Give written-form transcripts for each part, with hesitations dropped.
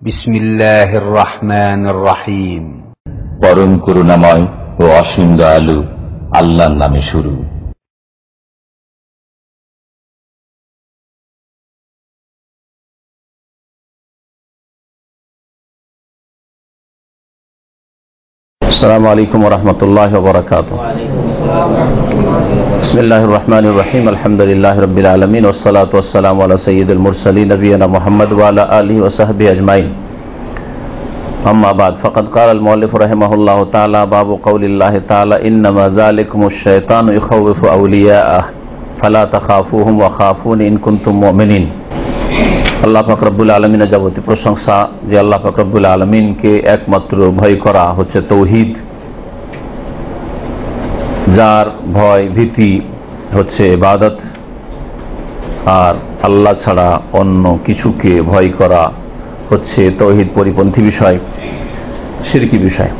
বিসমিল্লাহির রহমানির রহিম। পরম করুণাময় ও অসীম দয়ালু আল্লাহর নামে শুরু। আসসালামু আলাইকুম ওয়া রাহমাতুল্লাহি ওয়া বারাকাতুহু। বিসমিল্লাহির রহমানির রহিম। আলহামদুলিল্লাহি রাব্বিল আলামিন ওয়াস সালাতু ওয়াস সালামু আলা সাইয়্যিদিল মুরসালিন নবিয়িনা মুহাম্মদ ওয়া আলা আলিহি ওয়া সাহবিহি আজমাইন। আম্মা বাদ, ফাকাদ ক্বালাল মুআল্লিফ রাহিমাহুল্লাহু তাআলা বাবু কওলিল্লাহি তাআলা ইন্নামা যালিকুমুশ শাইতানু ইখাউফু আউলিয়াআহ ফালা তাখাফুহুম ওয়া খাফুনি ইন কুনতুম মুমিনিন। আল্লাহ পাক রব্বুল আলমিনের যাবতীয় প্রশংসা, যে আল্লাহ পাক রব্বুল আলমিনকে একমাত্র ভয় করা হচ্ছে তৌহিদ, যার ভয় ভীতি হচ্ছে ইবাদত, আর আল্লাহ ছাড়া অন্য কিছুকে ভয় করা হচ্ছে তৌহিদ পরিপন্থী বিষয়, শিরকি বিষয়।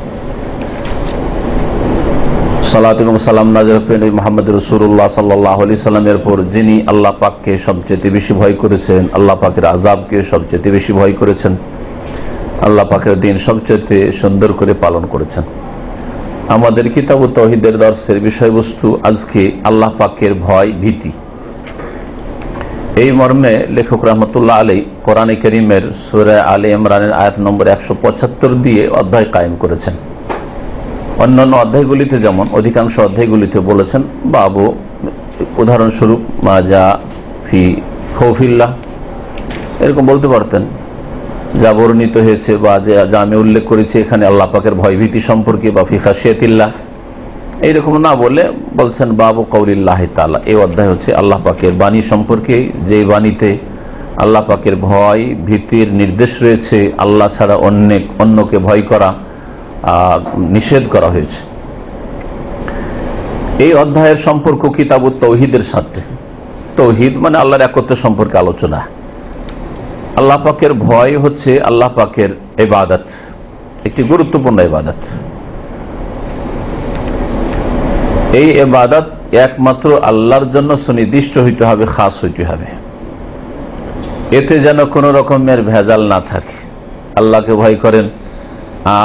সালাত এবং সালাম নাযিল করেন মুহাম্মদ রাসূলুল্লাহ সাল্লাল্লাহু আলাইহি সাল্লামের উপর, যিনি আল্লাহ পাককে সবচেয়ে বেশি ভয় করেছেন, আল্লাহ পাকের আযাবকে সবচেয়ে বেশি ভয় করেছেন, আল্লাহ পাকের দ্বীন সবচেয়ে সুন্দর করে পালন করেছেন। আমাদের কিতাব তাওহীদের দর্সের বিষয়বস্তু আজকে আল্লাহ পাকের ভয় ভীতি। এই মর্মে লেখক রহমতুল্লাহ আলাইহি কোরআনে কারীমের সূরা আলে ইমরানের আয়াত নম্বর 175 দিয়ে অধ্যায় কায়েম করেছেন। অন্যান্য অধ্যায়গুলিতে যেমন অধিকাংশ অধ্যায়গুলিতে বলেছেন বাবু, উদাহরণস্বরূপ মা যা ফি খৌফিল্লাহ, এরকম বলতে পারতেন, যা বর্ণিত হয়েছে বা যা আমি উল্লেখ করেছি এখানে আল্লাহ পাকের ভয়ভীতি সম্পর্কে, বা ফি খাশিয়াতিল্লাহ, এইরকম না বলে বলছেন বাবু কওলিল্লাহি তাআলা। এই অধ্যায় হচ্ছে আল্লাহ পাকের বাণী সম্পর্কে, যে বাণীতে আল্লাহ পাকের ভয় ভীতির নির্দেশ রয়েছে, আল্লাহ ছাড়া অন্যকে ভয় করা নিষেধ করা হয়েছে। এই অধ্যায়ের সম্পর্ক কিতাবুত তাওহীদের সাথে। তাওহীদ মানে আল্লাহর একত্ব সম্পর্কে আলোচনা। আল্লাহ পাকের ভয় হচ্ছে আল্লাহ পাকের ইবাদত, একটি গুরুত্বপূর্ণ ইবাদত। এই ইবাদত একমাত্র আল্লাহর জন্য সুনির্দিষ্ট হইতে হবে, খাস হইতে হবে। এতে যেন কোনো রকমের ভেজাল না থাকে। আল্লাহকে ভয় করেন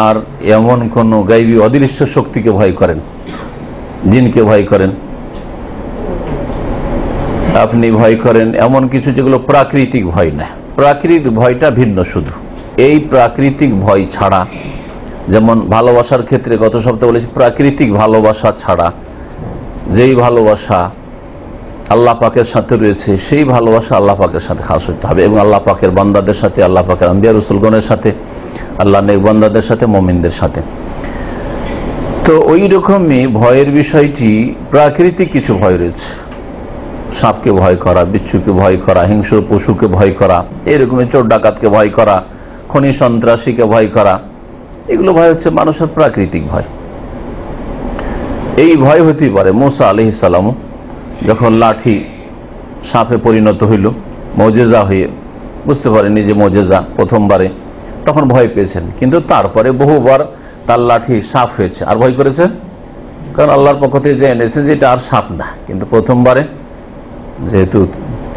আর এমন কোন গায়বী অদৃশ্য শক্তিকে ভয় করেন, জিনকে ভয় করেন, আপনি ভয় করেন এমন কিছু যেগুলো প্রাকৃতিক ভয় না। প্রাকৃতিক ভয়টা ভিন্ন। শুধু এই প্রাকৃতিক ভয় ছাড়া, যেমন ভালোবাসার ক্ষেত্রে গত সপ্তাহে বলেছি, প্রাকৃতিক ভালোবাসা ছাড়া যেই ভালোবাসা আল্লাহ পাকের সাথে রয়েছে, সেই ভালোবাসা আল্লাহ পাকের সাথে খাস হতে হবে, এবং আল্লাহ পাকের বান্দাদের সাথে, আল্লাহ পাকের আম্বিয়া রাসূলগণের সাথে, আল্লাহ নেক বান্দাদের সাথে, মুমিনদের সাথে। তো ওই রকমই ভয়ের বিষয়টি প্রাকৃতিক কিছু ভয় রয়েছে। সাপকে ভয় করা, বিচ্ছুকে ভয় করা, হিংস্র পশুকে ভয় করা, এরকমই চোর ডাকাতকে ভয় করা, খনি সন্ত্রাসীকে ভয় করা, এগুলো ভয় হচ্ছে মানুষের প্রাকৃতিক ভয়। এই ভয় হতেই পারে মুসা আলাইহিস সালাম যখন লাঠি সাপে পরিণত হইল, মুজিজা হয়ে, বুঝতে পারেনি যে মুজিজা প্রথমবারে, তখন ভয় পেয়েছেন, কিন্তু তারপরে বহুবার তার লাঠি সাপ হয়েছে আর ভয় করেছেন, কারণ আল্লাহর পক্ষ থেকে যে এনেছে যে এটা আর সাপ না। কিন্তু প্রথমবারে যেহেতু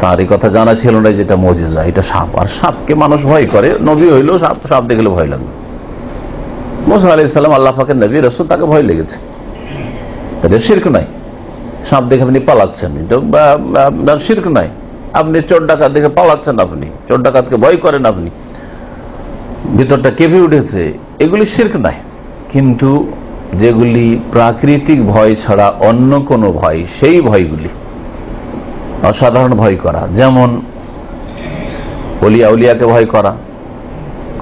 তার এই কথা জানা ছিল না যেটা মুজিজা, এটা সাপ, আর সাপকে মানুষ ভয় করে, নবী হইলেও সাপ দেখলে ভয় লাগবে। মুসা আলাইহিস সালাম আল্লাহ পাকের নবী রাসূল, তাকে ভয় লেগেছে, তাহলে শিরক নাই। সাপ দেখে আপনি পালাচ্ছেন, এটা শিরক নাই। আপনি চোর ডাকাত দেখে পালাচ্ছেন, আপনি চোর ডাকাতকে ভয় করেন, আপনি ভিতরটা কেঁপে উঠেছে, এগুলি শিরক নাই। কিন্তু যেগুলি প্রাকৃতিক ভয় ছাড়া অন্য কোনো ভয়, সেই ভয়গুলি অসাধারণ ভয় করা, যেমন ওলিয়া উলিয়াকে ভয় করা,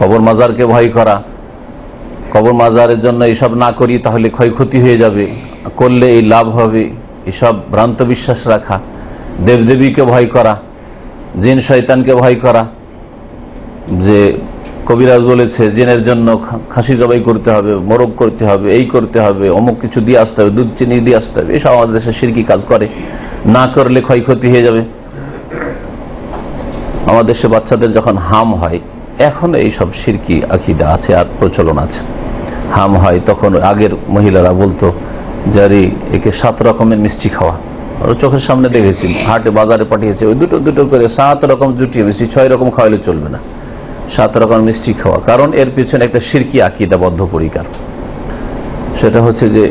কবর মাজারকে ভয় করা, কবর মাজারের জন্য এইসব না করি তাহলে ক্ষয়ক্ষতি হয়ে যাবে, করলে এই লাভ হবে, এসব ভ্রান্ত বিশ্বাস রাখা, দেবদেবীকে ভয় করা, জিন শয়তানকে ভয় করা, যে কবিরাজ বলেছে জিনের জন্য খাসি জবাই করতে হবে, মোরগ করতে হবে, এই করতে হবে, অমুক কিছু দিয়ে আসতে হবে, দুধ চিনি দিয়ে আসতে হবে, এসব আমাদের দেশে শিরকি কাজ করে, না করলে ক্ষয়ক্ষতি হয়ে যাবে। আমাদের দেশে বাচ্চাদের যখন হাম হয়, এখন এইসব শিরকি আকীদা আছে আর প্রচলন আছে। হাম হয় তখন আগের মহিলারা বলতো যে একে 7 রকমের মিষ্টি খাওয়া, চোখের সামনে দেখেছি, হাটে বাজারে পাঠিয়েছে, ওই দুটো করে 7 রকম জুটিয়ে মিষ্টি, 6 রকম খাওয়াইলে চলবে না, 7 রকম মিষ্টি খাওয়া, কারণ এর পিছনে একটা শিরকি আকীদা বদ্ধপরিকর। সেটা হচ্ছে যে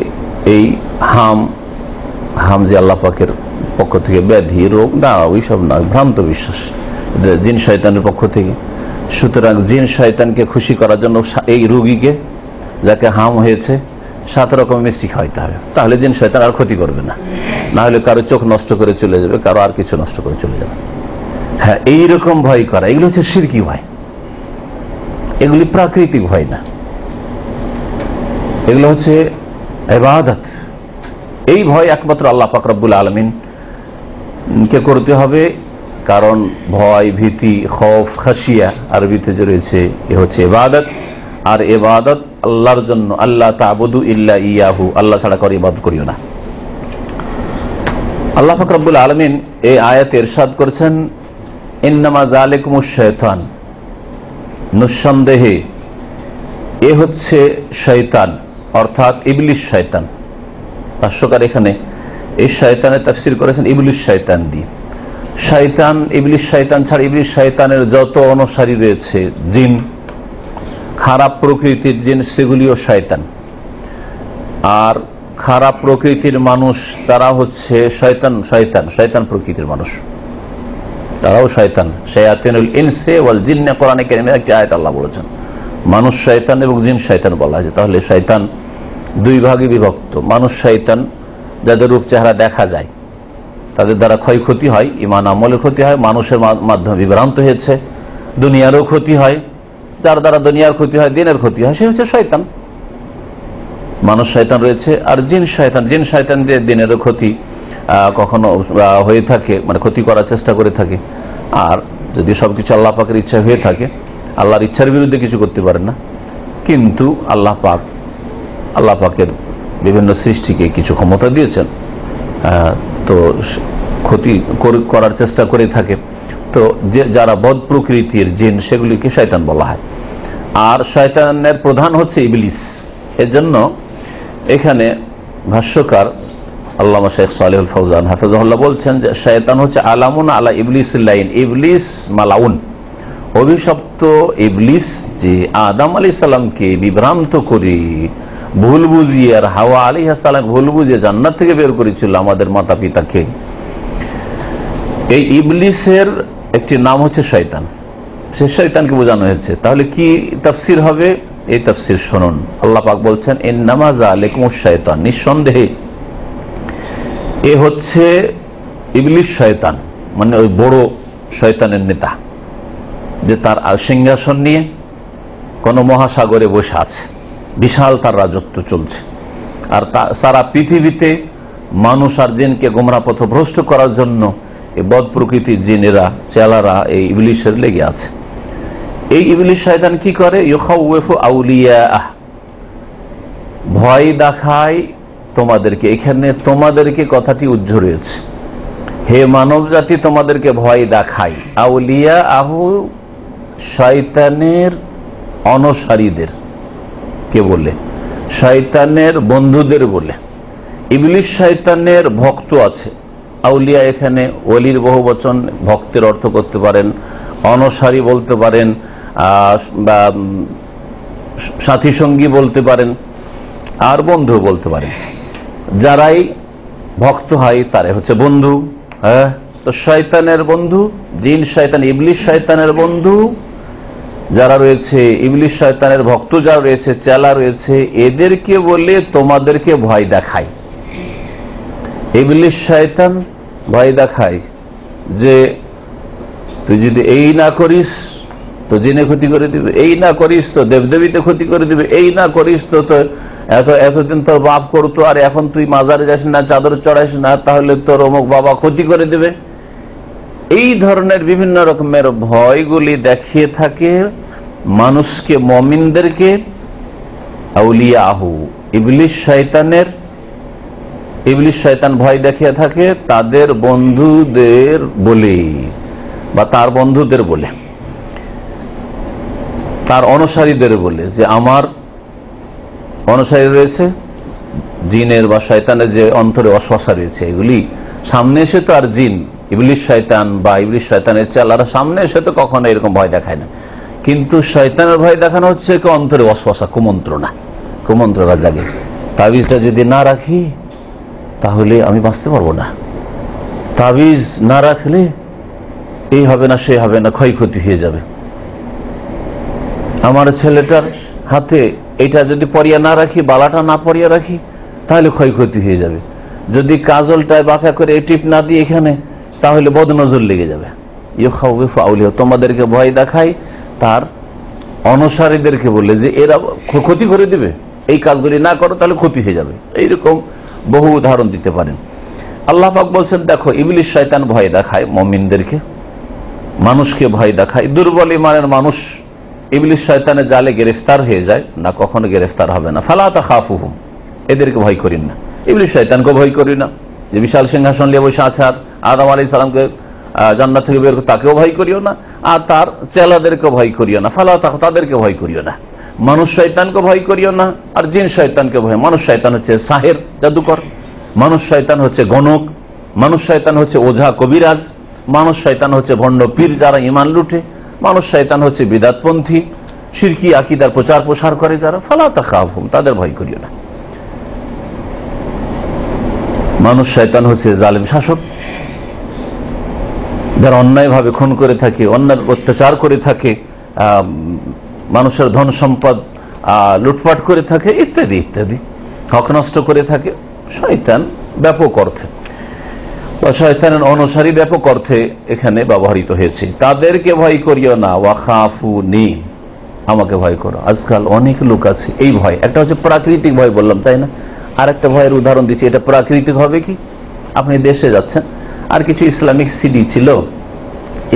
এই হাম যে আল্লাহ পাকের পক্ষ থেকে ব্যাধি রোগ না, ওইসব না, ভ্রান্ত বিশ্বাস, জিন শয়তানের পক্ষ থেকে। সুতরাং জিন শয়তানকে খুশি করার জন্য এই রোগীকে, যাকে হাম হয়েছে, 7 রকম মিষ্টি খাওয়াইতে হবে, তাহলে জিন শয়তান আর ক্ষতি করবে না। না হলে কারো চোখ নষ্ট করে চলে যাবে, কারো আর কিছু নষ্ট করে চলে যাবে। হ্যাঁ, এইরকম ভয় করা, এগুলো হচ্ছে শিরকি ভয়, এগুলি প্রাকৃতিক ভয় না, এগুলো হচ্ছে ইবাদত। এই ভয় একমাত্র আল্লাহ পাক রব্বুল আলামিন কে করতে হবে, কারণ ভয়, ভীতি, খৌফ, খাশিয়া আরবিতে যে রয়েছে, এ হচ্ছে ইবাদত। আর ইবাদত আল্লাহর জন্য, আল্লাহ তা'বুদু ইল্লা ইয়াহু, আল্লাহ ছাড়া করে ইবাদত করিও না। আল্লাহ পাক রব্বুল আলামিন এই আয়াতে ইরশাদ করেছেন, ইন্নামা যালিকুমুশ শাইতান, নিঃসন্দেহে এ হচ্ছে শয়তান, অর্থাৎ ইবলিস শয়তান। ভাষ্যকার এখানে এই শয়তানের তাফসীর করেছেন ইবলিস শয়তান দিয়ে। শয়তান, ইবলিস শয়তান ছাড়া ইবলিস শয়তানের যত অনুসারী রয়েছে জিন, খারাপ প্রকৃতির জিন, সেগুলিও শয়তান। আর খারাপ প্রকৃতির মানুষ, তারা হচ্ছে শয়তান প্রকৃতির মানুষ, তারাও শয়তান। শায়াতিনুল ইনসি ওয়াল জিন্নে, কোরআনে কারীমে একটি আয়াত আল্লাহ বলেছেন মানুষ শয়তান এবং জিন শয়তান বলা হয়েছে। তাহলে শয়তান 2 ভাগে বিভক্ত। মানুষ শয়তান, যাদের রূপ চেহারা দেখা যায়, তাদের দ্বারা ক্ষয়ক্ষতি হয়, ঈমান আমলের ক্ষতি হয়, মানুষের মাধ্যমে বিভ্রান্ত হয়েছে, দুনিয়ারও ক্ষতি হয়, যার দ্বারা দুনিয়ার ক্ষতি হয়, দিনের ক্ষতি হয়, সে হচ্ছে শয়তান। মানুষ শয়তান রয়েছে। আর জিন শয়তান দিয়ে দিনেরও ক্ষতি কখনো হয়ে থাকে, মানে ক্ষতি করার চেষ্টা করে থাকে। আর যদি সবকিছু আল্লাহ পাকের ইচ্ছা হয়ে থাকে, আল্লাহর ইচ্ছার বিরুদ্ধে কিছু করতে পারে না, কিন্তু আল্লাহ পাকের বিভিন্ন সৃষ্টিকে কিছু ক্ষমতা দিয়েছেন, তো ক্ষতি করার চেষ্টা করে থাকে। তো যারা বদ প্রকৃতির জিন, সেগুলিকে শয়তান বলা হয়। আর শয়তানের প্রধান হচ্ছে ইবলিস। এর জন্য এখানে ভাষ্যকার আল্লামা শেখ সালেহুল ফৌজান হাফিজাহুল্লাহ বলছেন যে শয়তান হচ্ছে আলামুন আলা ইবলিসিল লাইন, ইবলিস মালাউন, অভিশপ্ত ইবলিস, যে আদম আলাইহিস সালামকে বিভ্রান্ত করে, ভুল বুঝিয়ে, আর হাওয়া আলাইহিস সালাম ভুল বুঝিয়ে জান্নাত থেকে বের করেছিল আমাদের মাতা পিতাকে। এই ইবলিসের একটি নাম হচ্ছে শয়তান, সে শয়তানকে বোঝানো হয়েছে। তাহলে কি তাফসীর হবে? এই তাফসীর শুনুন। আল্লাহ পাক বলছেন, ইন্নামা যালিকুমুশ শাইতান, নিঃসন্দেহে এ হচ্ছে ইবলিস শয়তান, মানে ওই বড় শয়তানের নেতা, যে তার সিংহাসন নিয়ে কোন মহাসাগরে বসে আছে, বিশাল তার রাজত্ব চলছে। আর সারা পৃথিবীতে মানুষ আর জিনকে গোমরাহ পথভ্রষ্ট করার জন্য এই বদ প্রকৃতির জিনেরা, চেলারা এই ইবলিসের লেগে আছে। এই ইবলিস শয়তান কি করে? ইউখাউফু আউলিয়াহ, ভয় দেখায় তোমাদেরকে। এখানে তোমাদেরকে কথাটি উজ্জ্ব রয়েছে, হে মানব জাতি তোমাদেরকে ভয় দেখায়। আউলিয়া আহু, শয়তানের অনুসারীদের কে বলে? শয়তানের বন্ধুদের বলে। ইবলিস শয়তানের ভক্ত আছে। আউলিয়া এখানে ওলির বহু বচন, ভক্তের অর্থ করতে পারেন, অনুসারী বলতে পারেন, বা সাথী সঙ্গী বলতে পারেন, আর বন্ধু বলতে পারেন। যারাই ভক্ত হয় তারাই হচ্ছে বন্ধু। হ্যাঁ, তো শয়তানের বন্ধু, জিন শয়তান, ইবলিস শয়তানের বন্ধু যারা রয়েছে, ইবলিস শয়তানের ভক্ত যারা রয়েছে, চেলা রয়েছে, এদেরকে বলে তোমাদেরকে ভয় দেখায়। ইবলিস শয়তান ভয় দেখায় যে তুই যদি এই না করিস তো জিনে ক্ষতি করে দিবে, এই না করিস তো দেবদেবীতে ক্ষতি করে দিবে, এই না করিস তো এতদিন তোর বাপ করতো, আর এখন তুই মাজারে যাস না, চাদর চড়াইস না, তাহলে তোর অমুক বাবা ক্ষতি করে দেবে। এই ধরনের বিভিন্ন রকমের ভয়গুলি দেখিয়ে থাকে মানুষকে, মুমিনদেরকে। আউলিয়া আহু, ইবলিস শয়তান ভয় দেখিয়ে থাকে তাদের বন্ধুদের বলে, বা তার বন্ধুদের বলে, তার অনুসারীদের বলে, যে আমার অনুসারী রয়েছে জিনের বা শয়তানের, যে অন্তরে অশ্বাসা রয়েছে, এগুলি সামনে এসে তো আর জিন, ইবলিস শয়তান বা ইবলিস শয়তানের চেলারা সামনে এসে তো কখনো এরকম ভয় দেখায় না। কিন্তু শয়তানের ভয় দেখানো হচ্ছে অন্তরে ওয়াসওয়াসা, কুমন্ত্রণা জাগে। তাবিজটা যদি না রাখি তাহলে আমি বাঁচতে পারবো না, তাবিজ না রাখলে এই হবে না সে হবে না, ক্ষয়ক্ষতি হয়ে যাবে। আমার ছেলেটার হাতে এটা যদি পরিয়া না রাখি, বালাটা না পরিয়া রাখি, তাহলে ক্ষয়ক্ষতি হয়ে যাবে। যদি কাজলটায় বাঁকা করে টিপ না দিয়ে এখানে, তাহলে বদনজর লেগে যাবে। তোমাদেরকে ভয় দেখাই তার অনুসারীদেরকে বলে যে এরা ক্ষতি করে দিবে, এই কাজগুলি না করো তাহলে ক্ষতি হয়ে যাবে। এইরকম বহু উদাহরণ দিতে পারেন। আল্লাহ পাক বলছেন, দেখো ইবলিস শয়তান ভয় দেখায় মুমিনদেরকে, মানুষকে ভয় দেখায়। দুর্বল ইমানের মানুষ ইবলিস শয়তানের জালে গ্রেফতার হয়ে যায় না, কখনো গ্রেফতার হবে না। ফালা তাখাফুহুম, এদেরকে ভয় করি না। ইবলিস শয়তানকে ভয় করি না, যে বিশাল সিংহাসন নিয়ে বসে আছে, আর আদম আলাইহিস সালামকে জান্নাত থেকে বের, তাকেও ভয় করিও না, আর তার চেলাদেরকে ভয় করিও না। ফালা তাদেরকে ভয় করিও না। মানুষ শয়তানকে ভয় করিও না, আর জিন শয়তানকে ভয়। মানুষ শয়তান হচ্ছে সাহের, জাদুকর। মানুষ শয়তান হচ্ছে গণক। মানুষ শয়তান হচ্ছে ওঝা, কবিরাজ। মানুষ শয়তান হচ্ছে ভণ্ড পীর, যারা ইমান লুটে। মানুষ শয়তান হচ্ছে বিদাতপন্থী, শিরকি আকীদার প্রচার প্রসার করে যারা। ফালা তাখাফুহুম, তাদের ভয় করিও না। মানুষ শয়তান হচ্ছে জালিম শাসক, যারা অন্যায়ভাবে খুন করে থাকে, অন্যায় অত্যাচার করে থাকে, মানুষের ধন সম্পদ লুটপাট করে থাকে, ইত্যাদি ইত্যাদি, হক নষ্ট করে থাকে। শয়তান ব্যাপক অর্থে বা শয়তানের অনুসারী ব্যাপক অর্থে এখানে ব্যবহৃত হয়েছে। তাদেরকে ভয় করিও না, ওয়াখাফুনি, আমাকে ভয় করো। আজকাল অনেক লোক আছে এই ভয়। একটা হচ্ছে প্রাকৃতিক ভয় বললাম, তাই না? আর একটা ভয়ের উদাহরণ দিচ্ছি। এটা প্রাকৃতিক হবে কি? আপনি দেশে যাচ্ছেন, আর কিছু ইসলামিক সিডি ছিল,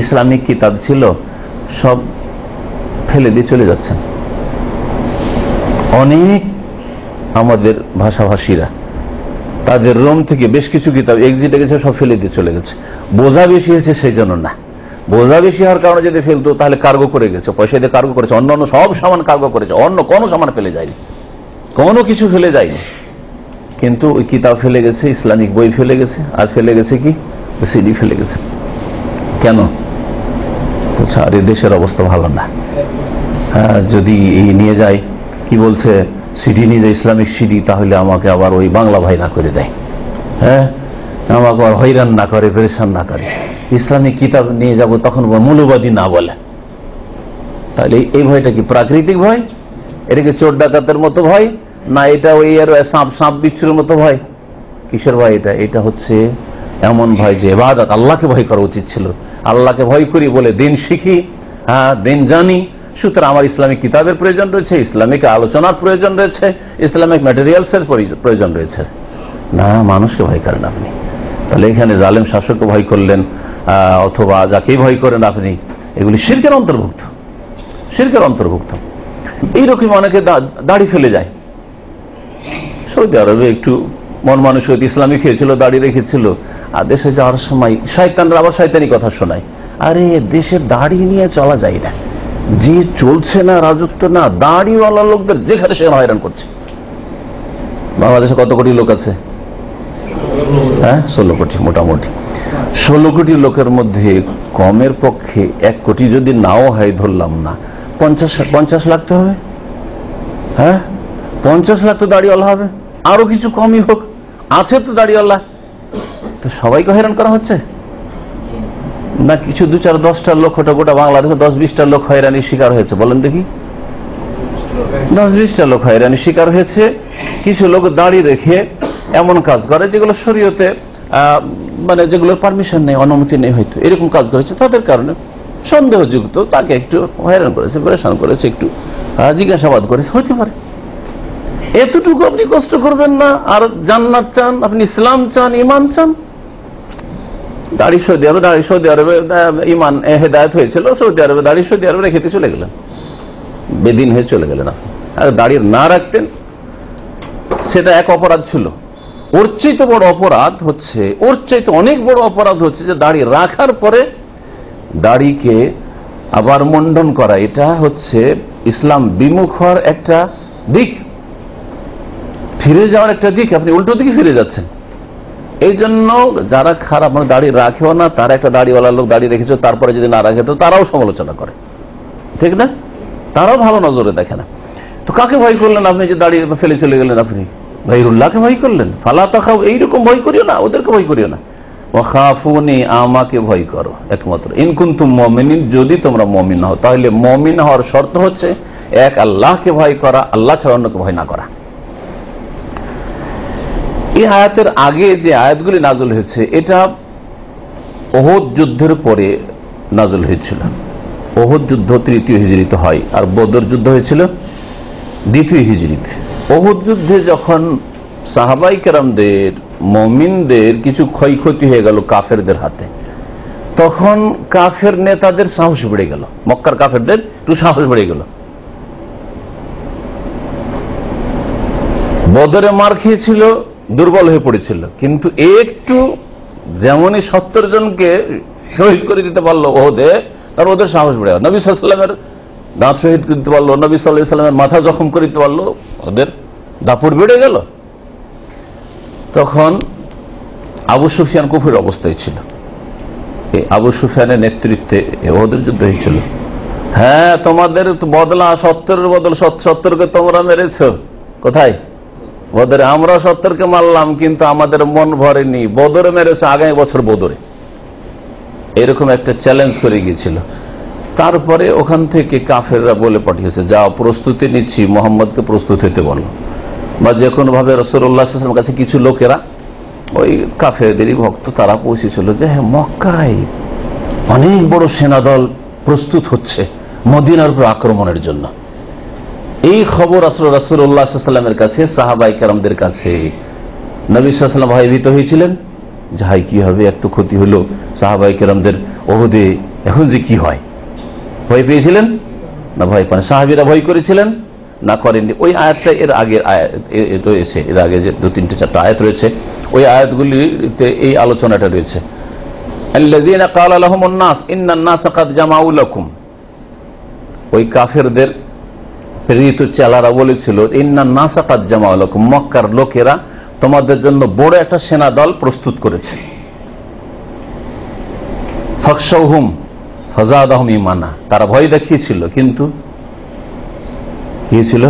ইসলামিক কিতাব ছিল, সব ফেলে দিয়ে চলে যাচ্ছেন। অনেক আমাদের ভাষাভাষীরা তাদের রুম থেকে বেশ কিছু কিতাব এক্সিটে গেছে, সব ফেলে দিয়ে চলে গেছে। বোঝা বেশি হয়েছে সেই জন্য না, বোঝা বেশি হওয়ার কারণে যদি ফেলতো তাহলে কার্গো করে গেছে, পয়সা দিয়ে কার্গো করেছে, অন্য অন্য সব সামান কার্গো করেছে, অন্য কোনো সামান ফেলে যায়নি, কোনো কিছু ফেলে যায়নি। কিন্তু ওই কিতাব ফেলে গেছে, ইসলামিক বই ফেলে গেছে, আর ফেলে গেছে কি সিডি ফেলে গেছে। কেন? বলছে আরে দেশের অবস্থা ভালো না, হ্যাঁ যদি এই নিয়ে যায়, কি বলছে, সিডি নিয়ে যায় ইসলামিক সিডি, তাহলে আমাকে আবার ওই বাংলা ভাই না করে দেয়, হ্যাঁ আমাকে আবার হয়রান না করে, পরেশান না করে। ইসলামিক কিতাব নিয়ে যাব তখন মৌলবাদী না বলে। তাহলে এই ভয়টা কি প্রাকৃতিক ভয়? এটা কি চোর ডাকাতের মতো ভয়? না এটা ওই আর সাপ বিচ্ছুর মতো ভয়? কিসের ভয় এটা? এটা হচ্ছে এমন ভয় যে ইবাদত, আল্লাহকে ভয় করা উচিত ছিল। আল্লাহকে ভয় করি বলে দিন শিখি, হ্যাঁ দিন জানি, সুতরাং আমার ইসলামিক কিতাবের প্রয়োজন রয়েছে, ইসলামিক আলোচনার প্রয়োজন রয়েছে, ইসলামিক ম্যাটেরিয়ালসের প্রয়োজন রয়েছে। না, মানুষকে ভয় করেন আপনি। তাহলে এখানে জালেম শাসককে ভয় করলেন, অথবা যাকেই ভয় করেন আপনি, এগুলি শিরকের অন্তর্ভুক্ত, শিরকের অন্তর্ভুক্ত। এইরকম অনেকে দাড়ি ফেলে যায়। সৌদি আরবে একটু মন মানসিকতা ইসলামিক হয়েছিল, দাড়ি রেখেছিল, আর দেশে যাওয়ার সময় শয়তানরা আবার শয়তানি কথা শোনায়, আরে দেশে দাড়ি নিয়ে চলা যায় না, যে চলছে না রাজত্ব না, দাড়িওয়ালা লোকদের যেখানে সেখানে হয়রান করছে। বাংলাদেশে কত কোটি লোক আছে? হ্যাঁ 16 কোটি, মোটামুটি 16 কোটি লোকের মধ্যে কমের পক্ষে 1 কোটি যদি নাও হয়, ধরলাম না, 50 লাখ তো হবে, হ্যাঁ 50 লাখ তো দাড়িওয়ালা হবে, আরো কিছু কমই হোক, আছে তো দাড়িওয়ালা। তো সবাইকে হয়রান করা হচ্ছে না কিছু 2-4-10টা লোক, ওটা গোটা বাংলাদেশে 10-20টা লোক হয়রানির শিকার হয়েছে? বলেন দেখি, 10-20টা লোক হয়রানির শিকার হয়েছে। কিছু লোক দাড়ি রেখে এমন কাজ করে যেগুলো শরীয়তে মানে যেগুলোর পারমিশন নেই, অনুমতি নেই, হয়তো এরকম কাজ করেছে, তাদের কারণে সন্দেহযুক্ত তাকে একটু হয়রান করেছে, পরেশান করেছে, একটু জিজ্ঞাসাবাদ করেছে, হতে পারে। এতটুকু আপনি কষ্ট করবেন না? আর জান্নাত চান, আপনি ইসলাম চান, ইমান চান। দাড়ি সৌদি আরবে ইমান হেদায়ত হয়েছিল, সৌদি আরবে দাড়ি সৌদি আরবে রেখে চলে গেলেন, বেদিন হয়ে চলে গেলেন। আর দাড়ি না রাখতেন, সেটা এক অপরাধ ছিল। ওর চাইতে বড় অপরাধ হচ্ছে, ওর চাইতে অনেক বড় অপরাধ হচ্ছে যে দাড়ি রাখার পরে দাড়িকে আবার মন্ডন করা। এটা হচ্ছে ইসলাম বিমুখর একটা দিক, ফিরে যাওয়ার একটা দিক, আপনি উল্টো দিকে ফিরে যাচ্ছেন। এই জন্য যারা খারাপ, মানে দাড়ি রাখেও না, তারা একটা দাড়িওয়ালা লোক দাড়ি রেখেছে, তারপরে যদি না রাখে তো তারাও সমালোচনা করে, ঠিক না? তারাও ভালো নজরে দেখে না। তো কাকে ভয় করলেন আপনি যে দাঁড়িয়ে ফেলে চলে গেলেন? আপনি গায়রুল্লাহকে ভয় করলেন। ফালা তাখাফু, এইরকম ভয় করিও না, ওদেরকে ভয় করিও না। ওয়াখাফুনি, আমাকে ভয় করো একমাত্র। ইন কুনতুম মুমিনিন, যদি তোমরা মুমিন হও। তাহলে মুমিন হওয়ার শর্ত হচ্ছে এক আল্লাহকে ভয় করা, আল্লাহ ছাড়া অন্যকে ভয় না করা। এই আয়াতের আগে যে আয়াতগুলি নাযিল হয়েছে এটা উহুদ যুদ্ধের পরে নাযিল হয়েছিল। উহুদ যুদ্ধ 3য় হিজরিতে হয়, আর বদর যুদ্ধ হয়েছিল 2য় হিজরিতে। উহুদ যুদ্ধে যখন সাহাবাই কেরামদের, মুমিনদের কিছু ক্ষয়ক্ষতি হয়ে গেল কাফেরদের হাতে, তখন কাফের নেতাদের সাহস বেড়ে গেল, মক্কার কাফেরদের একটু সাহস বেড়ে গেল। বদরে মার খেয়েছিল, দুর্বল হয়ে পড়েছিল, কিন্তু একটু যেমনই 70 জনকে শহীদ করে দিতে পারলো ওহদে, তার ওদের সাহস বেড়ে গেল। নবী সাল্লাল্লাহু আলাইহি ওয়াসাল্লামের দাঁত শহীদ করে দিতে পারলো, নবী সাল্লাল্লাহু আলাইহি ওয়াসাল্লামের মাথা জখম করে দিতে পারলো, ওদের দাপট বেড়ে গেল। তখন আবু সুফিয়ান কুফরের অবস্থায় ছিল। এই আবু সুফিয়ানের নেতৃত্বে ওহদের যুদ্ধ হয়েছিল। হ্যাঁ, তোমাদের বদলা 70-এর বদল 70কে তোমরা মেরেছ। কোথায়? বদরে। আমরা 70কে মারলাম, কিন্তু আমাদের মন ভরেনি। বদরে মেরেছ, আগামী বছর বদরে। এরকম একটা চ্যালেঞ্জ করে গিয়েছিল। তারপরে ওখান থেকে কাফেররা বলে পাঠিয়েছে, যাও প্রস্তুতি নিচ্ছি, মোহাম্মদকে প্রস্তুত হইতে বলো। বা যে কোনো ভাবে রাসূলুল্লাহ সাল্লাল্লাহু আলাইহি ওয়াসাল্লামের কাছে কিছু লোকেরা, ওই কাফেরদেরই ভক্ত, তারা পৌঁছেছিল যে হ্যাঁ, মক্কায় অনেক বড় সেনাদল প্রস্তুত হচ্ছে মদিনার উপর আক্রমণের জন্য। এই খবর রাসূলুল্লাহ সাল্লাল্লাহু আলাইহি ওয়াসাল্লামের কাছে, সাহাবায়ে কেরামদের কাছে। নবী সাল্লাল্লাহু আলাইহি ওয়াসাল্লাম ভয়ভীত হয়েছিলেন যে হাই কি হবে, এত ক্ষতি হলো সাহাবায়ে কেরামদের উহুদে, এখন যে কি হয়। ভয় পেয়েছিলেন না ভয় পান? সাহাবীরা ভয় করেছিলেন না করেননি? ওই আয়াতটা এর আগের আয়াত রয়েছে, এর আগে যে 2-3-4টা আয়াত রয়েছে, ওই আয়াতগুলিতে এই আলোচনাটা রয়েছে। আল্লাযীনা ক্বালা লাহুমুন নাস ইন্নান নাসা ক্বাদ জামাউ লাকুম। ওই কাফেরদের প্রেরিত চেলারা বলেছিল, ইন্নান নাসা ক্বাদ জামাউ লাকুম, মক্কার লোকেরা তোমাদের জন্য বড় একটা সেনা দল প্রস্তুত করেছে। ফাখশাউহুম ফাযাদাহুম ঈমানা, তারা ভয় দেখিয়েছিল, কিন্তু কি ছিল?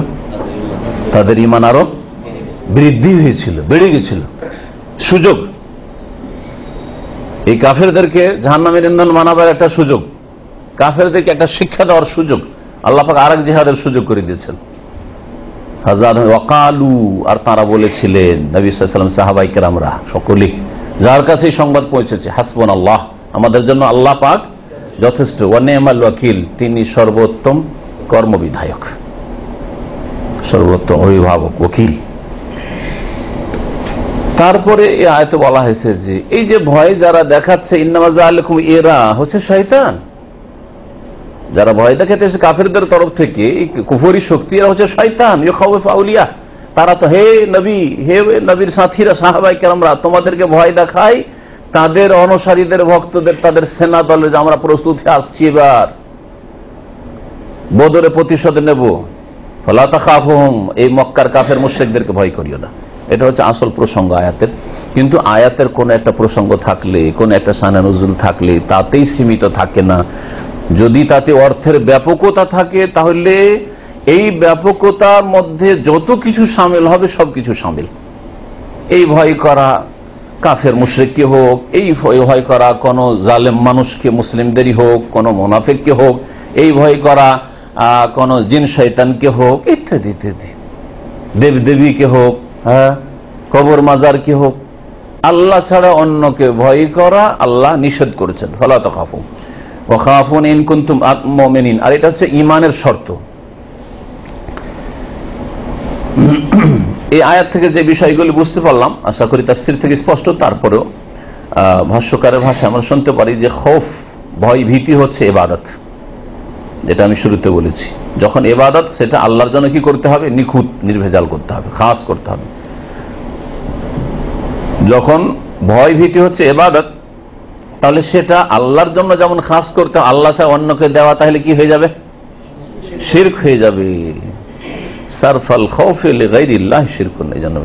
তাদের ঈমান আরো বৃদ্ধি হয়েছিল, বেড়ে গেছিল। সুযোগ, এই কাফেরদেরকে জাহান্নামের ইন্ধন বানাবার একটা সুযোগ, কাফেরদেরকে একটা শিক্ষা দেওয়ার সুযোগ আল্লাহ পাক আরেক জিহাদের সুযোগ করে দিয়েছেন। ফাযাদাহুম ওয়াকালু, আর তারা বলেছিলেন, নবী সাল্লাল্লাহু আলাইহি ওয়াসাল্লাম, সাহাবায়ে কেরামরা সকলেই, যার কাছে এই সংবাদ পৌঁছেছে, হাসবুনাল্লাহ, আমাদের জন্য আল্লাহ পাক যথেষ্ট, ওয়া নি'মাল ওয়াকিল, তিনি সর্বোত্তম কর্মবিধায়ক, সর্বোত্তম অভিভাবক, ওকিল। তারপরে এই আয়াতে বলা হয়েছে যে এই যে ভয় যারা দেখাচ্ছে, ইন্নামা যালিকুম, এরা হচ্ছে শয়তান। যারা ভয় দেখাতেছে কাফেরদের তরফ থেকে, কুফরি শক্তি, এরা হচ্ছে শয়তান। ইউখাউফু আউলিয়া, তারা তো হে নবী, হে নবীর সাথীরা, সাহাবায়ে কেরামরা, তোমাদেরকে ভয় দেখায় তাদের অনুসারীদের, ভক্তদের, তাদের সেনা দলে, যে আমরা প্রস্তুত হয়ে আসছি, এবার বদরে প্রতিশোধ নেব। ফালা তাখাফুহুম, এই মক্কার কাফের মুশরিকদেরকে ভয় করিও না। এটা হচ্ছে আসল প্রসঙ্গ আয়াতের। কিন্তু আয়াতের কোন একটা প্রসঙ্গ থাকলে, কোন একটা শানে নুজুল থাকলে তাতেই সীমিত থাকে না। যদি তাতে অর্থের ব্যাপকতা থাকে, তাহলে এই ব্যাপকতার মধ্যে যত কিছু শামিল হবে সবকিছু শামিল। এই ভয় করা কাফের মুশরিককে হোক, এই ভয় করা কোন জালেম মানুষকে, মুসলিমদেরই হোক, কোন মুনাফিককে হোক, এই ভয় করা কোন জিন শয়তানকে হোক, ইত্যাদি ইত্যাদি, দেবদেবীকে হোক, হ্যাঁ, কবর মাজারকে হোক, আল্লাহ ছাড়া অন্যকে ভয় করা আল্লাহ নিষেধ করেছেন। ফালা তাখাফু ওয়া খাফুন ইন কুনতুম মুমিনিন। আর এটা হচ্ছে ঈমানের শর্ত। এই আয়াত থেকে যে বিষয়গুলি বুঝতে পারলাম, আশা করি তাফসীর থেকে স্পষ্ট। তারপরেও ভাষ্যকারের ভাষায় আমরা শুনতে পারি যে খৌফ, ভয়, ভীতি হচ্ছে ইবাদত। যেটা আমি শুরুতে বলেছি, যখন ইবাদত, সেটা আল্লাহর জন্য কি করতে হবে? নিখুঁত, নির্ভেজাল করতে হবে, খাস করতে হবে। যখন ভয় ভীতি হচ্ছে ইবাদত, তাহলে সেটা আল্লাহর জন্য যেমন খাস করতে, আল্লাহ ছাড়া অন্যকে দেওয়া, তাহলে কি হয়ে যাবে? শিরক হয়ে যাবে। সারফাল খাউফি লিগাইরিল্লাহ শিরকুন। এই জন্য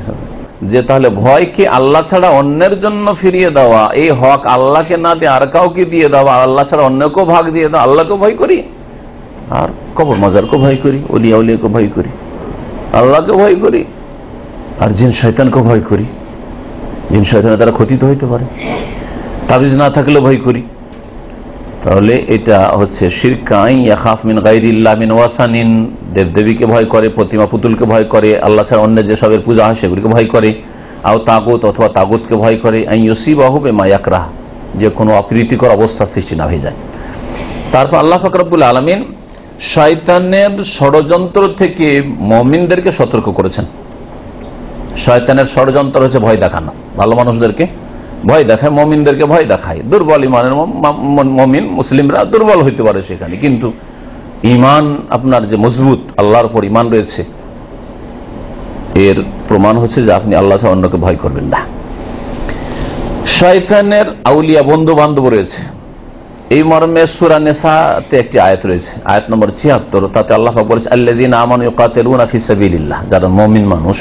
যে তাহলে ভয়কে আল্লাহ ছাড়া অন্যের জন্য ফিরিয়ে দেওয়া, এই হক আল্লাহকে না দিয়ে আর কাউকে দিয়ে দেওয়া, আল্লাহ ছাড়া অন্যকেও ভাগ দিয়ে দেওয়া, আল্লাহকেও ভয় করি, আর কবর মাজারকে ভয় করি, অলিয়া উলিয়াকে ভয় করি, আল্লাহকে ভয় করি, আর জিন শয়তানকে ভয় করি। জিন শয়তানের দ্বারা ক্ষতি তো হইতে পারে, তাবিজ না থাকলে ভয় করি। তাহলে এটা হচ্ছে শিরক। ইয়াখাফ মিন গায়রিল্লাহ মিন ওয়াসানিন, দেবদেবীকে ভয় করে, প্রতিমা পুতুলকে ভয় করে, আল্লাহ ছাড়া অন্য যেসবের পূজা হয় সেগুলিকে ভয় করে। আও তাগুত, অথবা তাগুতকে ভয় করে। আন ইউসিবাহু বিমা ইয়াকরাহ, যে কোনো অপ্রীতিকর অবস্থা সৃষ্টি না হয়ে যায়। তারপর আল্লাহ পাক রব্বুল আলামিন শয়তানের ষড়যন্ত্র থেকে মুমিনদেরকে সতর্ক করেছেন। শয়তানের ষড়যন্ত্র হচ্ছে ভয় দেখানো, ভালো মানুষদেরকে ভয় দেখায়, মুমিনদেরকে ভয় দেখায়। দুর্বল ইমানের মুমিন মুসলিমরা দুর্বল হইতে পারে সেখানে, কিন্তু ইমান আপনার যে মজবুত, আল্লাহর উপর ইমান রয়েছে, এর প্রমাণ হচ্ছে যে আপনি আল্লাহ ছাড়া অন্যকে ভয় করবেন না। শয়তানের আউলিয়া বন্ধু বান্ধব রয়েছে, এই মর্মে সূরা নিসাতে একটি আয়াত রয়েছে, আয়াত নম্বর ৭৬। তাতে আল্লাহ পাক বলেছে আল্লাযীনা আমানু ইউকাতিলুনা ফি সাবিলিল্লাহ, যারা মুমিন মানুষ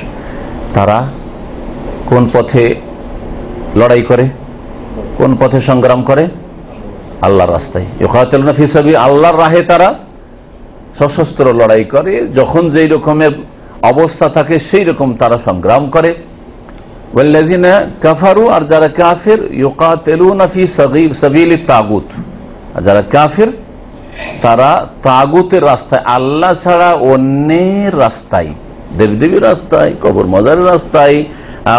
তারা কোন পথে লড়াই করে, কোন পথে সংগ্রাম করে? আল্লাহর রাস্তায়। ইউকাতিলুনা ফি সাবিল, আল্লাহর রাহে তারা সশস্ত্র লড়াই করে, যখন যেই রকমের অবস্থা থাকে সেই রকম তারা সংগ্রাম করে। ওয়াল্লাযীনা কাফারু, আর যারা কাফির, ইউকাতিলুনা ফি সাবিলিত তাগুত, যারা কাফির তারা তাগুতের রাস্তায়, আল্লাহ ছাড়া অন্যের রাস্তায়, দেবদেবীর রাস্তায়, কবর মাজারের রাস্তায়,